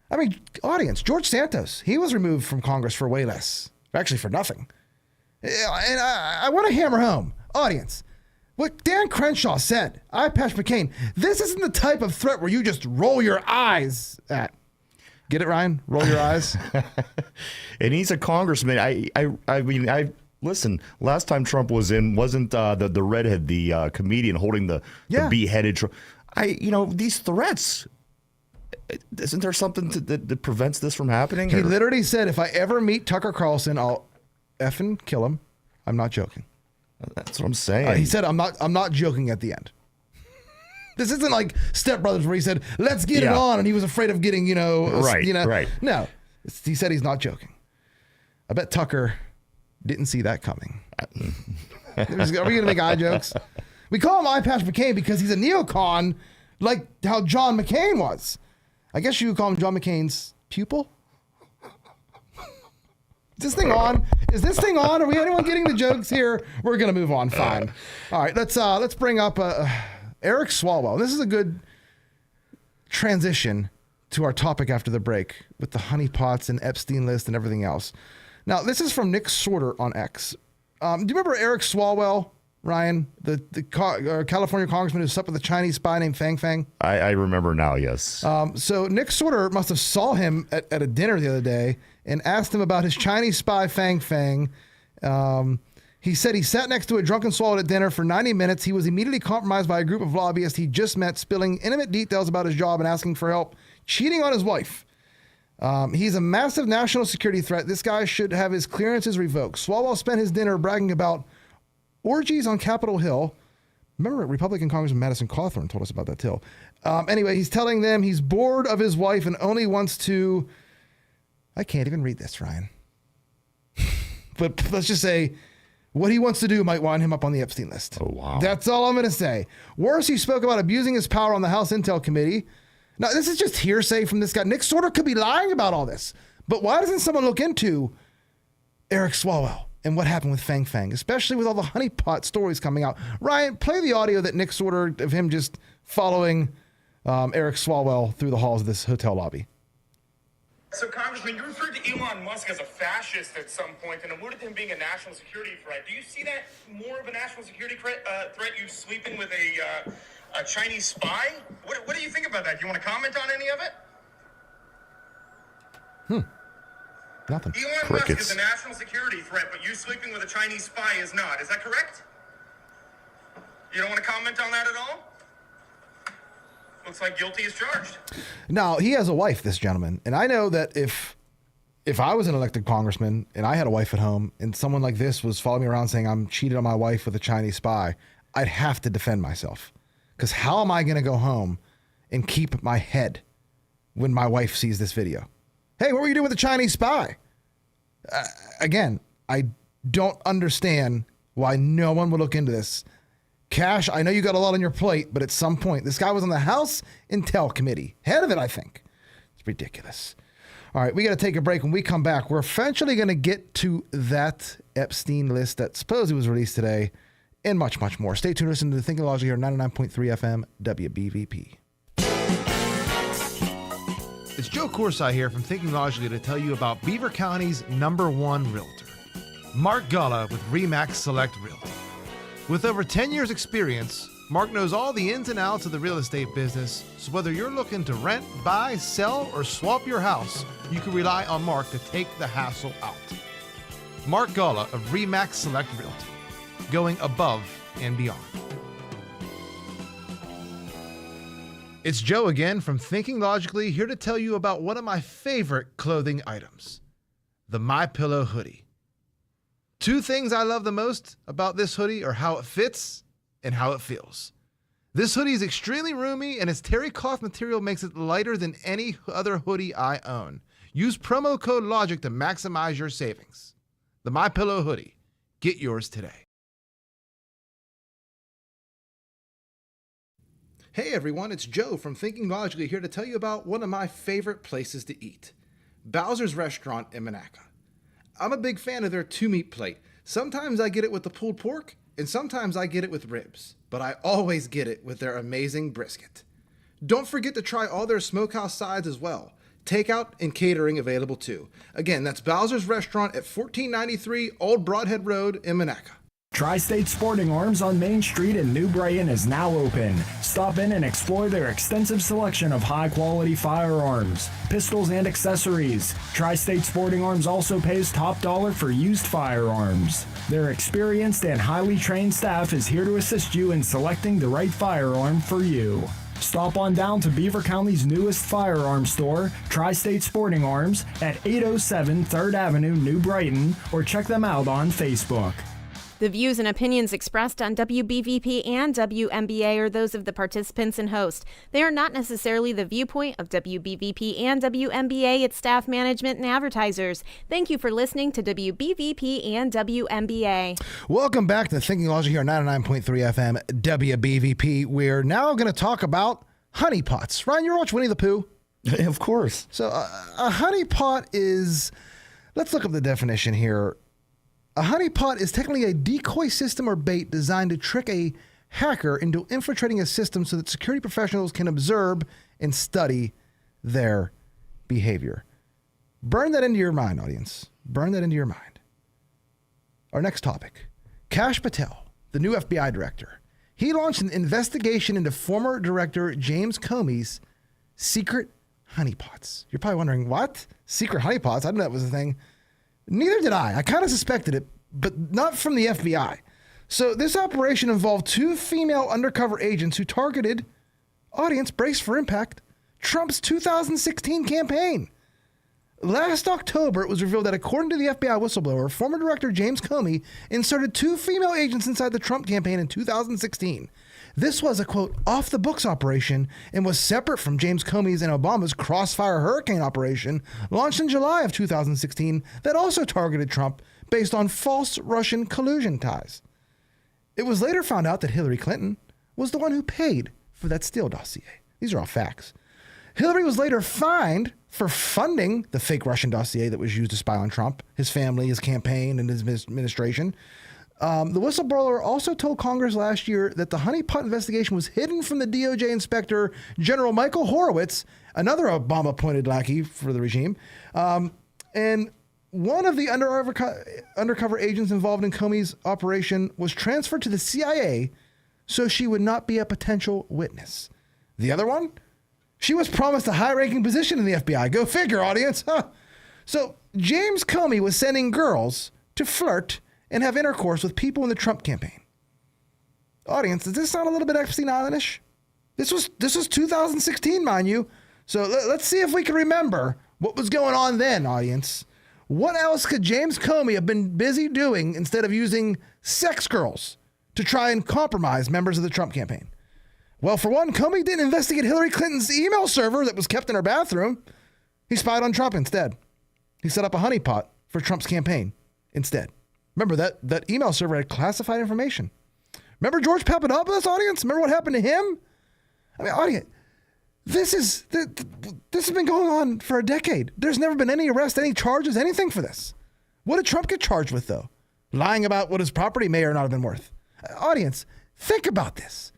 I mean, audience, George Santos, he was removed from Congress for way less. Actually, for nothing. And I want to hammer home, audience, what Dan Crenshaw said, I, Patch McCain, this isn't the type of threat where you just roll your eyes at. Get it, Ryan? Roll your eyes. And he's a congressman. I mean, listen. Last time Trump was in, wasn't the redhead, the comedian holding the beheaded Trump? These threats. Isn't there something that prevents this from happening? He literally said, "If I ever meet Tucker Carlson, I'll effing kill him." I'm not joking. That's what I'm saying. He said, "I'm not joking." At the end. This isn't like Step Brothers where he said, "Let's get it on," and he was afraid of getting, right. No, he said he's not joking. I bet Tucker didn't see that coming. Are we going to make eye jokes? We call him Eye Patch McCain because he's a neocon, like how John McCain was. I guess you would call him John McCain's pupil. Is this thing on? Are we anyone getting the jokes here? We're going to move on. Fine. All right, let's bring up Eric Swalwell. This is a good transition to our topic after the break with the honeypots and Epstein list and everything else. Now, this is from Nick Sorter on X. Do you remember Eric Swalwell, Ryan, the California congressman who slept with a Chinese spy named Fang Fang? I remember now, yes. So Nick Sorter must have saw him at a dinner the other day and asked him about his Chinese spy Fang Fang. He said he sat next to a drunken Swalwell at dinner for 90 minutes. He was immediately compromised by a group of lobbyists he just met, spilling intimate details about his job and asking for help, cheating on his wife. He's a massive national security threat. This guy should have his clearances revoked. Swalwell spent his dinner bragging about orgies on Capitol Hill. Remember, Republican Congressman Madison Cawthorn told us about that too. Anyway, he's telling them he's bored of his wife and only wants to... I can't even read this, Ryan. But let's just say what he wants to do might wind him up on the Epstein list. Oh, wow. That's all I'm going to say. Worse, he spoke about abusing his power on the House Intel Committee. Now, this is just hearsay from this guy. Nick Sorter could be lying about all this. But why doesn't someone look into Eric Swalwell and what happened with Fang Fang, especially with all the honeypot stories coming out? Ryan, play the audio that Nick Sorter of him just following Eric Swalwell through the halls of this hotel lobby. So, Congressman, you referred to Elon Musk as a fascist at some point and alluded to him being a national security threat. Do you see that more of a national security threat, you sleeping with a Chinese spy? What do you think about that? Do you want to comment on any of it? Nothing. Elon Musk is a national security threat, but you sleeping with a Chinese spy is not. Is that correct? You don't want to comment on that at all? Looks like guilty as charged. Now, he has a wife, this gentleman. And I know that if I was an elected congressman and I had a wife at home and someone like this was following me around saying I'm cheated on my wife with a Chinese spy, I'd have to defend myself. Because how am I going to go home and keep my head when my wife sees this video? Hey, what were you doing with a Chinese spy? Again, I don't understand why no one would look into this. Cash, I know you got a lot on your plate, but at some point, this guy was on the House Intel Committee. Head of it, I think. It's ridiculous. All right, we got to take a break. When we come back, we're eventually going to get to that Epstein list that supposedly was released today and much, much more. Stay tuned. Listen to the Thinking Logically here, 99.3 FM, WBVP. It's Joe Corsi here from Thinking Logically to tell you about Beaver County's #1 realtor, Mark Gullah with RE/MAX Select Realty. With over 10 years experience, Mark knows all the ins and outs of the real estate business, so whether you're looking to rent, buy, sell, or swap your house, you can rely on Mark to take the hassle out. Mark Gullah of RE/MAX Select Realty, going above and beyond. It's Joe again from Thinking Logically, here to tell you about one of my favorite clothing items, the MyPillow hoodie. Two things I love the most about this hoodie are how it fits and how it feels. This hoodie is extremely roomy, and its terry cloth material makes it lighter than any other hoodie I own. Use promo code LOGIC to maximize your savings. The MyPillow hoodie. Get yours today. Hey everyone, it's Joe from Thinking Logically here to tell you about one of my favorite places to eat, Bowser's Restaurant in Monaca. I'm a big fan of their 2-meat plate. Sometimes I get it with the pulled pork, and sometimes I get it with ribs, but I always get it with their amazing brisket. Don't forget to try all their smokehouse sides as well. Takeout and catering available too. Again, that's Bowser's Restaurant at 1493 Old Broadhead Road in Monaca. Tri-State Sporting Arms on Main Street in New Brighton is now open. Stop in and explore their extensive selection of high-quality firearms, pistols, and accessories. Tri-State Sporting Arms also pays top dollar for used firearms. Their experienced and highly trained staff is here to assist you in selecting the right firearm for you. Stop on down to Beaver County's newest firearm store, Tri-State Sporting Arms, at 807 3rd Avenue, New Brighton, or check them out on Facebook. The views and opinions expressed on WBVP and WMBA are those of the participants and host. They are not necessarily the viewpoint of WBVP and WMBA, its staff, management, and advertisers. Thank you for listening to WBVP and WMBA. Welcome back to Thinking Logic here on 99.3 FM WBVP. We're now going to talk about honeypots. Ryan, you ever watch Winnie the Pooh? Of course. So a honeypot is, let's look up the definition here. A honeypot is technically a decoy system or bait designed to trick a hacker into infiltrating a system so that security professionals can observe and study their behavior. Burn that into your mind, audience. Burn that into your mind. Our next topic. Kash Patel, the new FBI director. He launched an investigation into former director James Comey's secret honeypots. You're probably wondering, what? Secret honeypots? I didn't know that was a thing. Neither did I. I kind of suspected it, but not from the FBI. So this operation involved 2 female undercover agents who targeted, audience, brace for impact, Trump's 2016 campaign. Last October, it was revealed that according to the FBI whistleblower, former director James Comey inserted 2 female agents inside the Trump campaign in 2016. This was a, quote, off-the-books operation and was separate from James Comey's and Obama's Crossfire Hurricane operation launched in July of 2016 that also targeted Trump based on false Russian collusion ties. It was later found out that Hillary Clinton was the one who paid for that Steele dossier. These are all facts. Hillary was later fined for funding the fake Russian dossier that was used to spy on Trump, his family, his campaign, and his administration. The whistleblower also told Congress last year that the honeypot investigation was hidden from the DOJ Inspector General Michael Horowitz, another Obama-appointed lackey for the regime. And one of the undercover agents involved in Comey's operation was transferred to the CIA so she would not be a potential witness. The other one? She was promised a high-ranking position in the FBI. Go figure, audience. Huh. So James Comey was sending girls to flirt and have intercourse with people in the Trump campaign. Audience, does this sound a little bit Epstein Island-ish? This was 2016, mind you. So let's see if we can remember what was going on then, audience. What else could James Comey have been busy doing instead of using sex girls to try and compromise members of the Trump campaign? Well, for one, Comey didn't investigate Hillary Clinton's email server that was kept in her bathroom. He spied on Trump instead. He set up a honeypot for Trump's campaign instead. Remember, that email server had classified information. Remember George Papadopoulos, audience? Remember what happened to him? I mean, audience, this has been going on for a decade. There's never been any arrest, any charges, anything for this. What did Trump get charged with, though? Lying about what his property may or not have been worth. Audience, think about this.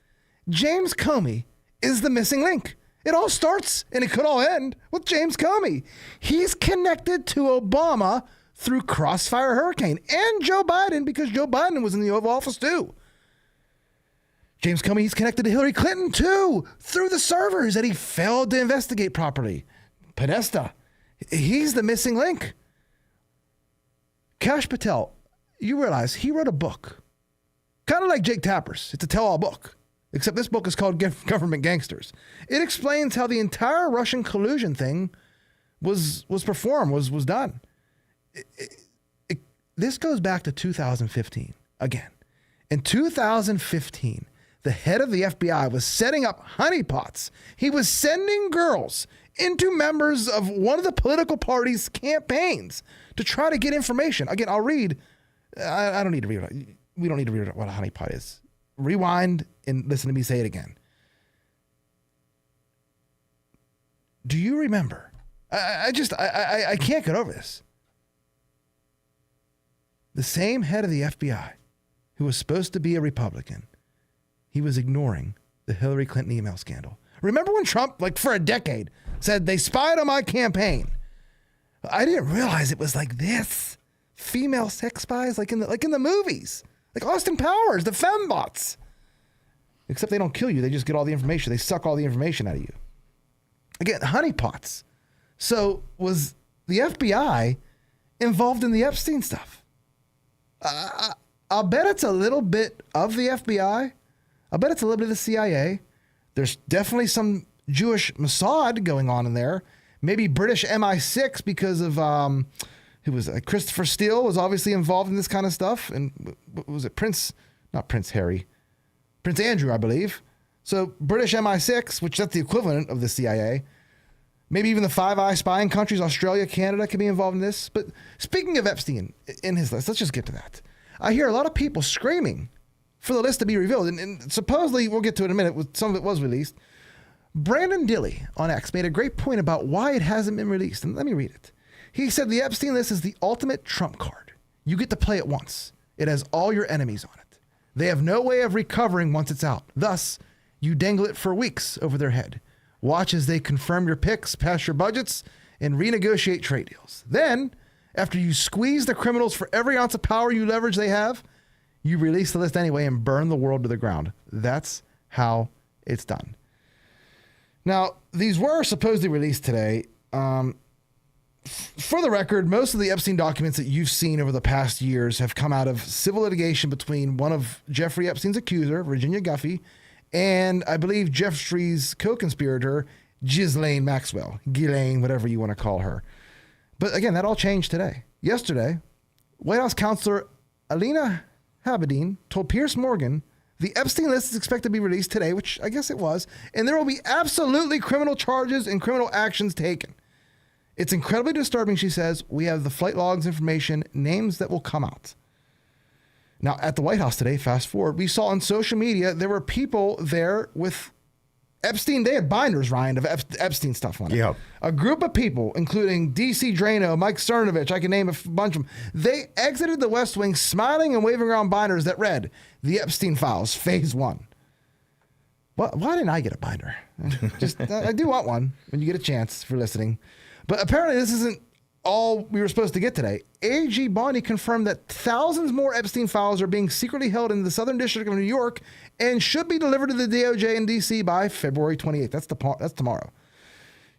James Comey is the missing link. It all starts, and it could all end, with James Comey. He's connected to Obama through Crossfire Hurricane and Joe Biden, because Joe Biden was in the Oval Office too. James Comey, he's connected to Hillary Clinton too, through the servers that he failed to investigate properly. Podesta, he's the missing link. Kash Patel, you realize he wrote a book, kind of like Jake Tapper's. It's a tell-all book, except this book is called Government Gangsters. It explains how the entire Russian collusion thing was performed, was done. This goes back to 2015 again. In 2015, the head of the FBI was setting up honeypots. He was sending girls into members of one of the political parties' campaigns to try to get information. Again, I'll read. I don't need to read it. We don't need to read what a honeypot is. Rewind and listen to me say it again. Do you remember I can't get over this. The same head of the FBI who was supposed to be a Republican, he was ignoring the Hillary Clinton email scandal. Remember when Trump, like for a decade, said they spied on my campaign? I didn't realize it was like this. Female sex spies, like in the movies, like Austin Powers, the fembots. Except they don't kill you; they just get all the information. They suck all the information out of you. Again, honeypots. So was the FBI involved in the Epstein stuff? I'll bet it's a little bit of the FBI. I'll bet it's a little bit of the CIA. There's definitely some Jewish Mossad going on in there. Maybe British MI6 because of who was Christopher Steele was obviously involved in this kind of stuff. And what was it? Prince Andrew, I believe. So British MI6, which that's the equivalent of the CIA. Maybe even the Five Eyes spying countries, Australia, Canada, could be involved in this. But speaking of Epstein in his list, let's just get to that. I hear a lot of people screaming for the list to be revealed. And supposedly, we'll get to it in a minute, some of it was released. Brandon Dilley on X made a great point about why it hasn't been released. And let me read it. He said the Epstein list is the ultimate trump card. You get to play it once. It has all your enemies on it. They have no way of recovering once it's out. Thus, you dangle it for weeks over their head. Watch as they confirm your picks, pass your budgets, and renegotiate trade deals. Then, after you squeeze the criminals for every ounce of power you leverage they have, you release the list anyway and burn the world to the ground. That's how it's done. Now, these were supposedly released today. For the record, most of the Epstein documents that you've seen over the past years have come out of civil litigation between one of Jeffrey Epstein's accuser, Virginia Giuffre, and I believe Jeffrey's co-conspirator, Ghislaine Maxwell. Ghislaine, whatever you want to call her. But again, that all changed today. Yesterday, White House counselor Alina Haberdine told Piers Morgan the Epstein list is expected to be released today, which I guess it was, and there will be absolutely criminal charges and criminal actions taken. It's incredibly disturbing, she says. We have the flight logs information, names that will come out. Now, at the White House today, fast forward, we saw on social media, there were people there with Epstein. They had binders, Ryan, of Epstein stuff on it. Yeah. A group of people, including D.C. Drano, Mike Cernovich, I can name a bunch of them. They exited the West Wing smiling and waving around binders that read, The Epstein Files, Phase 1. Why didn't I get a binder? I do want one when you get a chance for listening. But apparently this isn't all we were supposed to get today. A.G. Bondi confirmed that thousands more Epstein files are being secretly held in the Southern District of New York and should be delivered to the DOJ in D.C. by February 28th. That's tomorrow.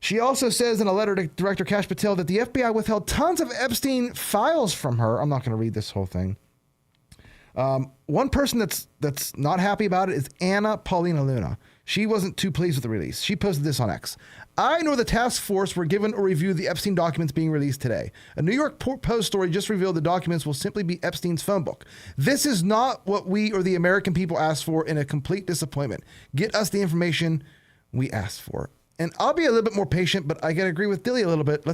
She also says in a letter to Director Kash Patel that the FBI withheld tons of Epstein files from her. I'm not going to read this whole thing. One person that's not happy about it is Anna Paulina Luna. She wasn't too pleased with the release. She posted this on X. I nor the task force were given or reviewed the Epstein documents being released today. A New York Post story just revealed the documents will simply be Epstein's phone book. This is not what we or the American people asked for, in a complete disappointment. Get us the information we asked for. And I'll be a little bit more patient, but I got to agree with Dilley a little bit.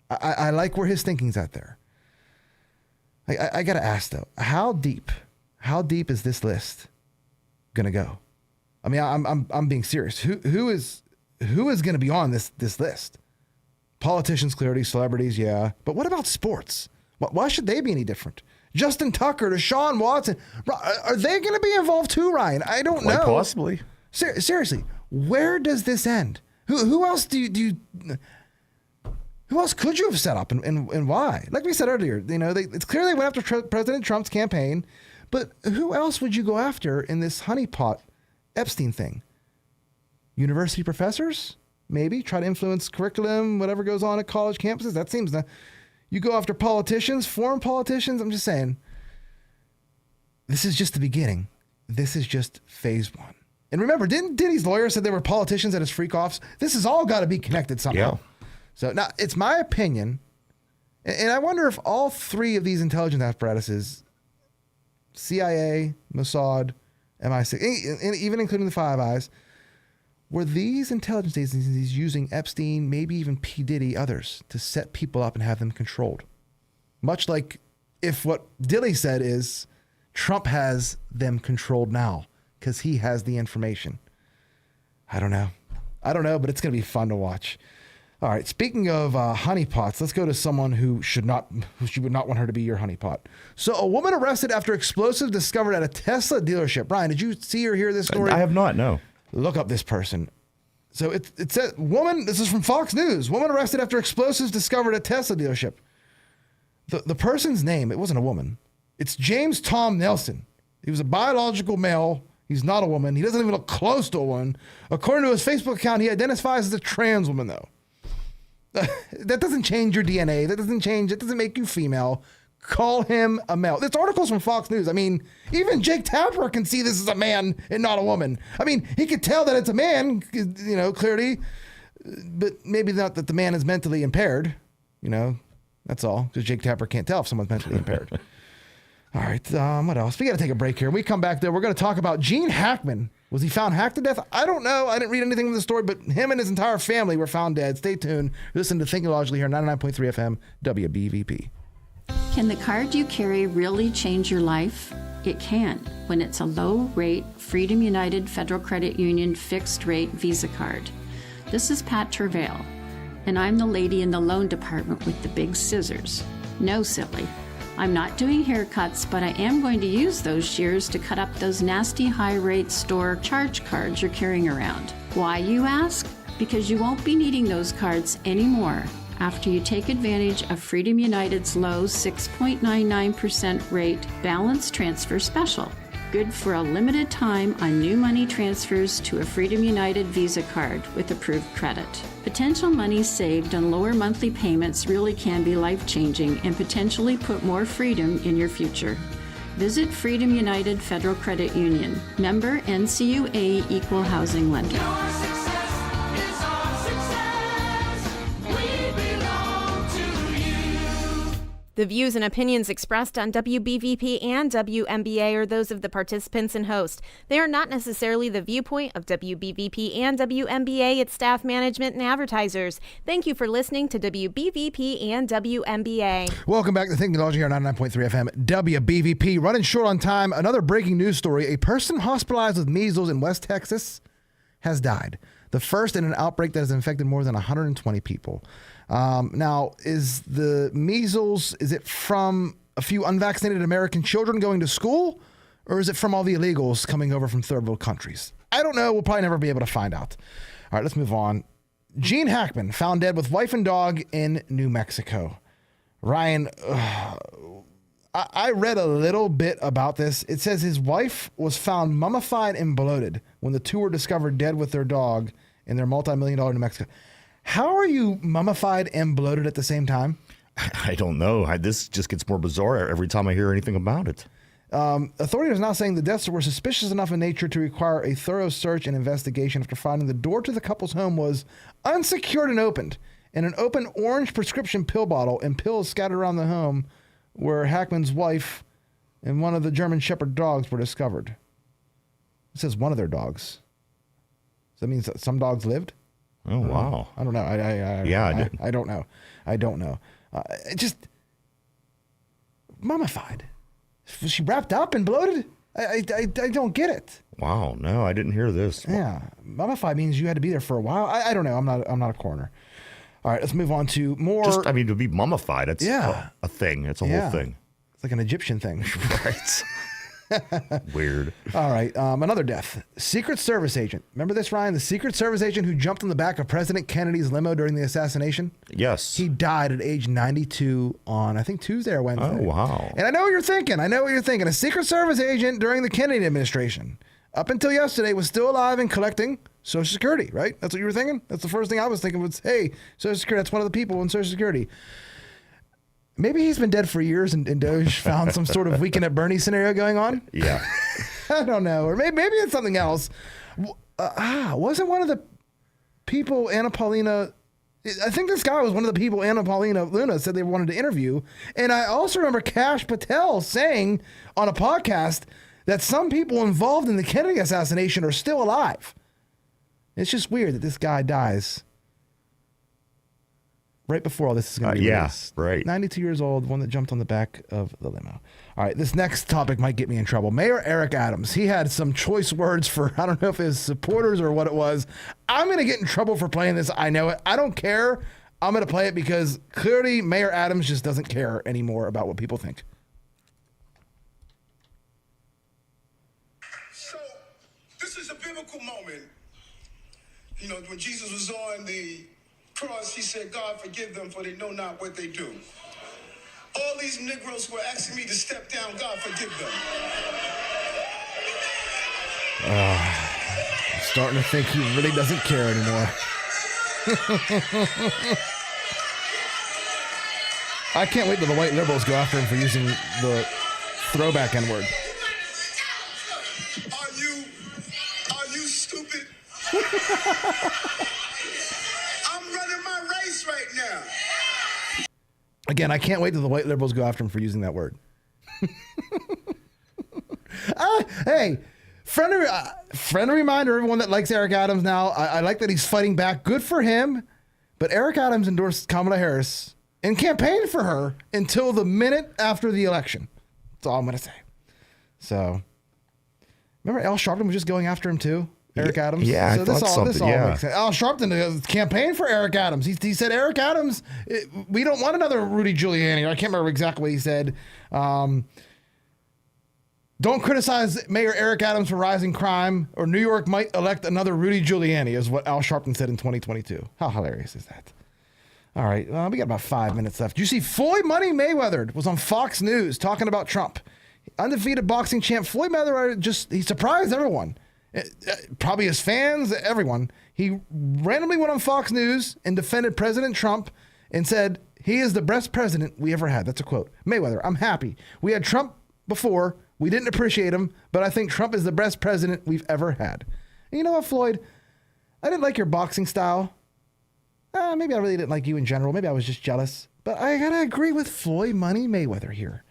I like where his thinking's at there. I got to ask though, how deep is this list going to go? I mean, I'm being serious. Who is going to be on this list? Politicians, clearly, celebrities, yeah. But what about sports? Why should they be any different? Justin Tucker, Deshaun Watson, are they going to be involved too, Ryan? I don't know. Quite possibly. Seriously, where does this end? Who else who else could you have set up and why? Like we said earlier, it's clear they went after President Trump's campaign, but who else would you go after in this honeypot Epstein thing? University professors? Maybe try to influence curriculum, whatever goes on at college campuses. That seems to, you go after politicians, foreign politicians. I'm just saying, this is just the beginning. This is just phase 1. And remember, didn't Diddy's lawyer said there were politicians at his freak-offs? This has all got to be connected somehow. Yeah. So now it's my opinion, and I wonder if all 3 of these intelligence apparatuses, CIA, Mossad, MI6, and even including the Five Eyes, were these intelligence agencies using Epstein, maybe even P. Diddy, others, to set people up and have them controlled? Much like if what Dilley said is Trump has them controlled now because he has the information. I don't know, but it's going to be fun to watch. All right. Speaking of honeypots, let's go to someone who you would not want her to be your honeypot. So, a woman arrested after explosives discovered at a Tesla dealership. Brian, did you see or hear this story? I have not. No. Look up this person. So it says woman. This is from Fox News. Woman arrested after explosives discovered at Tesla dealership. The person's name. It wasn't a woman. It's James Tom Nelson. He was a biological male. He's not a woman. He doesn't even look close to a woman. According to his Facebook account, he identifies as a trans woman, though. That doesn't change your DNA. That doesn't make you female. Call him a male. This article's from Fox News. I mean, even Jake Tapper can see this is a man and not a woman. I mean, he could tell that it's a man, clearly, but maybe not that the man is mentally impaired. That's all, because Jake Tapper can't tell if someone's mentally impaired. All right, what else? We got to take a break here. When we come back, though, we're going to talk about Gene Hackman. Was he found hacked to death? I don't know. I didn't read anything in the story, but him and his entire family were found dead. Stay tuned. Listen to Thinking Logically here on 99.3 FM, WBVP. Can the card you carry really change your life? It can when it's a low-rate Freedom United Federal Credit Union fixed-rate Visa card. This is Pat Tervail, and I'm the lady in the loan department with the big scissors. No, silly. I'm not doing haircuts, but I am going to use those shears to cut up those nasty high-rate store charge cards you're carrying around. Why, you ask? Because you won't be needing those cards anymore after you take advantage of Freedom United's low 6.99% rate balance transfer special. Good for a limited time on new money transfers to a Freedom United Visa card with approved credit. Potential money saved on lower monthly payments really can be life-changing and potentially put more freedom in your future. Visit Freedom United Federal Credit Union, member NCUA Equal Housing Lender. The views and opinions expressed on WBVP and WMBA are those of the participants and host. They are not necessarily the viewpoint of WBVP and WMBA, its staff, management, and advertisers. Thank you for listening to WBVP and WMBA. Welcome back to Thinking Logically here on 99.3 FM, WBVP. Running short on time, another breaking news story. A person hospitalized with measles in West Texas has died. The first in an outbreak that has infected more than 120 people. Now, is the measles, is it from a few unvaccinated American children going to school, or is it from all the illegals coming over from third world countries? I don't know. We'll probably never be able to find out. All right, let's move on. Gene Hackman found dead with wife and dog in New Mexico. Ryan, I read a little bit about this. It says his wife was found mummified and bloated when the two were discovered dead with their dog in their multi-million-dollar New Mexico. How are you mummified and bloated at the same time? I don't know. This just gets more bizarre every time I hear anything about it. Authorities are now saying the deaths were suspicious enough in nature to require a thorough search and investigation after finding the door to the couple's home was unsecured and opened, and an open orange prescription pill bottle and pills scattered around the home where Hackman's wife and one of the German Shepherd dogs were discovered. It says one of their dogs. Does that mean some dogs lived? Oh, wow. I don't know. I don't know. I don't know. Just mummified. Was she wrapped up and bloated? I don't get it. Wow. No, I didn't hear this. Yeah. Mummified means you had to be there for a while. I don't know. I'm not a coroner. All right, let's move on to more. To be mummified, it's a thing. It's a whole thing. It's like an Egyptian thing. Right. Weird. All right, another death. Secret Service agent. Remember this, Ryan? The Secret Service agent who jumped on the back of President Kennedy's limo during the assassination? Yes. He died at age 92 on, I think, Tuesday or Wednesday. Oh, wow. And I know what you're thinking. A Secret Service agent during the Kennedy administration, up until yesterday, was still alive and collecting Social Security, right? That's what you were thinking? That's the first thing I was thinking was, hey, Social Security, that's one of the people in Social Security. Maybe he's been dead for years and Doge found some sort of Weekend at Bernie scenario going on. Yeah. I don't know. Or maybe it's something else. Wasn't one of the people Anna Paulina... I think this guy was one of the people Anna Paulina Luna said they wanted to interview. And I also remember Kash Patel saying on a podcast that some people involved in the Kennedy assassination are still alive. It's just weird that this guy dies right before all this is going to be released. Right. 92 years old, one that jumped on the back of the limo. All right, this next topic might get me in trouble. Mayor Eric Adams, he had some choice words for, I don't know if his supporters or what it was. I'm going to get in trouble for playing this. I know it. I don't care. I'm going to play it because clearly Mayor Adams just doesn't care anymore about what people think. So, this is a biblical moment. You know, when Jesus was on the cross, he said, God, forgive them, for they know not what they do. All these Negroes were asking me to step down. God, forgive them. I'm starting to think he really doesn't care anymore. I can't wait till the white liberals go after him for using the throwback N-word. Are you stupid? I'm running my race right now. Again, I can't wait till the white liberals go after him for using that word. Hey, friendly reminder, everyone that likes Eric Adams now, I like that he's fighting back. Good for him. But Eric Adams endorsed Kamala Harris and campaigned for her until the minute after the election. That's all I'm going to say. So, remember Al Sharpton was just going after him too? Eric Adams? Yeah, I thought something. This all makes sense. Al Sharpton campaigned for Eric Adams. He said, Eric Adams, we don't want another Rudy Giuliani. I can't remember exactly what he said. Don't criticize Mayor Eric Adams for rising crime, or New York might elect another Rudy Giuliani, is what Al Sharpton said in 2022. How hilarious is that? All right, we got about 5 minutes left. You see, Floyd Money Mayweather was on Fox News talking about Trump. Undefeated boxing champ Floyd Mayweather he surprised everyone. Probably his fans, everyone. He randomly went on Fox News and defended President Trump and said, he is the best president we ever had. That's a quote. Mayweather, I'm happy. We had Trump before. We didn't appreciate him, but I think Trump is the best president we've ever had. And you know what, Floyd? I didn't like your boxing style. Maybe I really didn't like you in general. Maybe I was just jealous. But I got to agree with Floyd Money Mayweather here.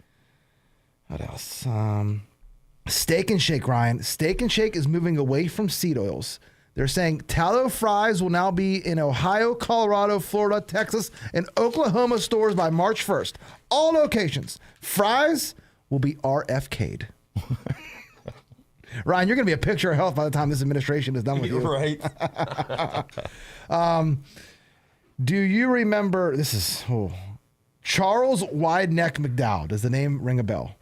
What else? Steak and Shake, Ryan. Steak and Shake is moving away from seed oils. They're saying tallow fries will now be in Ohio, Colorado, Florida, Texas, and Oklahoma stores by March 1st. All locations. Fries will be RFK'd. Ryan, you're going to be a picture of health by the time this administration is done with you. Right. Do you remember, Charles Wideneck McDowell. Does the name ring a bell?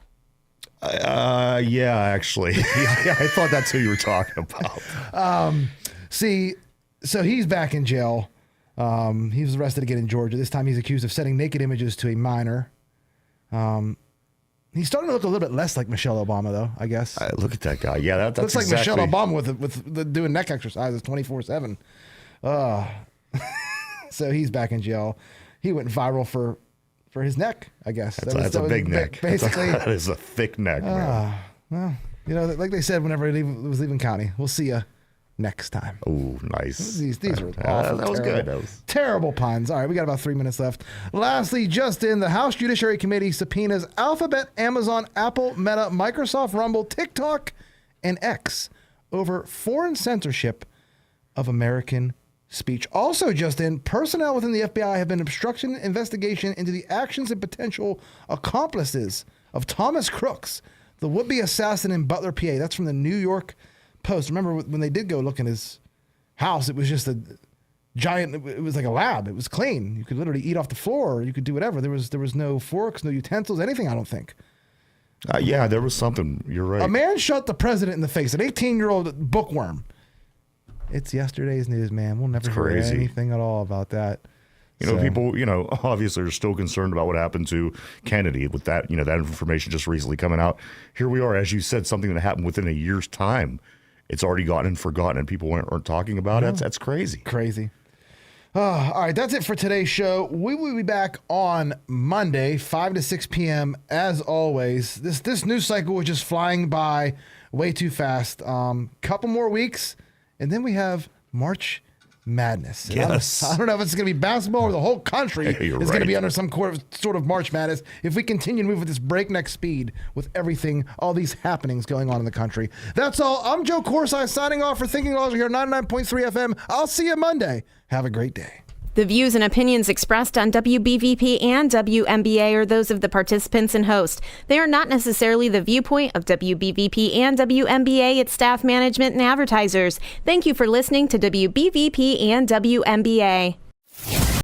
Yeah, actually. Yeah, I thought that's who you were talking about. So he's back in jail. He was arrested again in Georgia. This time he's accused of sending naked images to a minor. He's starting to look a little bit less like Michelle Obama, though, I guess. Look at that guy. Yeah, that's looks like exactly. Michelle Obama with doing neck exercises 24/7. So he's back in jail. He went viral for his neck, I guess. That's a big neck. Basically, that is a thick neck, man. Well, you know, like they said whenever he was leaving county, we'll see you next time. Oh, nice. These are awful. That was good. That was terrible puns. All right, we got about 3 minutes left. Lastly, Justin, the House Judiciary Committee subpoenas Alphabet, Amazon, Apple, Meta, Microsoft, Rumble, TikTok, and X over foreign censorship of American speech. Also, Justin, personnel within the FBI have been obstructing investigation into the actions and potential accomplices of Thomas Crooks, the would-be assassin in Butler, PA. That's from the New York Post. Remember when they did go look in his house, it was just a giant, it was like a lab. It was clean. You could literally eat off the floor. You could do whatever. There was no forks, no utensils, anything, I don't think. Yeah, there was something. You're right. A man shot the president in the face, an 18-year-old bookworm. It's yesterday's news, man. We'll never hear anything at all about that. People, obviously are still concerned about what happened to Kennedy with that, that information just recently coming out. Here we are, as you said, something that happened within a year's time. It's already gotten and forgotten, and people aren't talking about it. That's crazy. Crazy. All right, that's it for today's show. We will be back on Monday, 5 to 6 p.m. As always, this news cycle is just flying by way too fast. Couple more weeks, and then we have March Madness. Yes. I don't know if it's going to be basketball or the whole country is going to be under some sort of March Madness if we continue to move at this breakneck speed with everything, all these happenings going on in the country. That's all. I'm Joe Corsai signing off for Thinking Logic here, 99.3 FM. I'll see you Monday. Have a great day. The views and opinions expressed on WBVP and WMBA are those of the participants and host. They are not necessarily the viewpoint of WBVP and WMBA, its staff, management, and advertisers. Thank you for listening to WBVP and WMBA.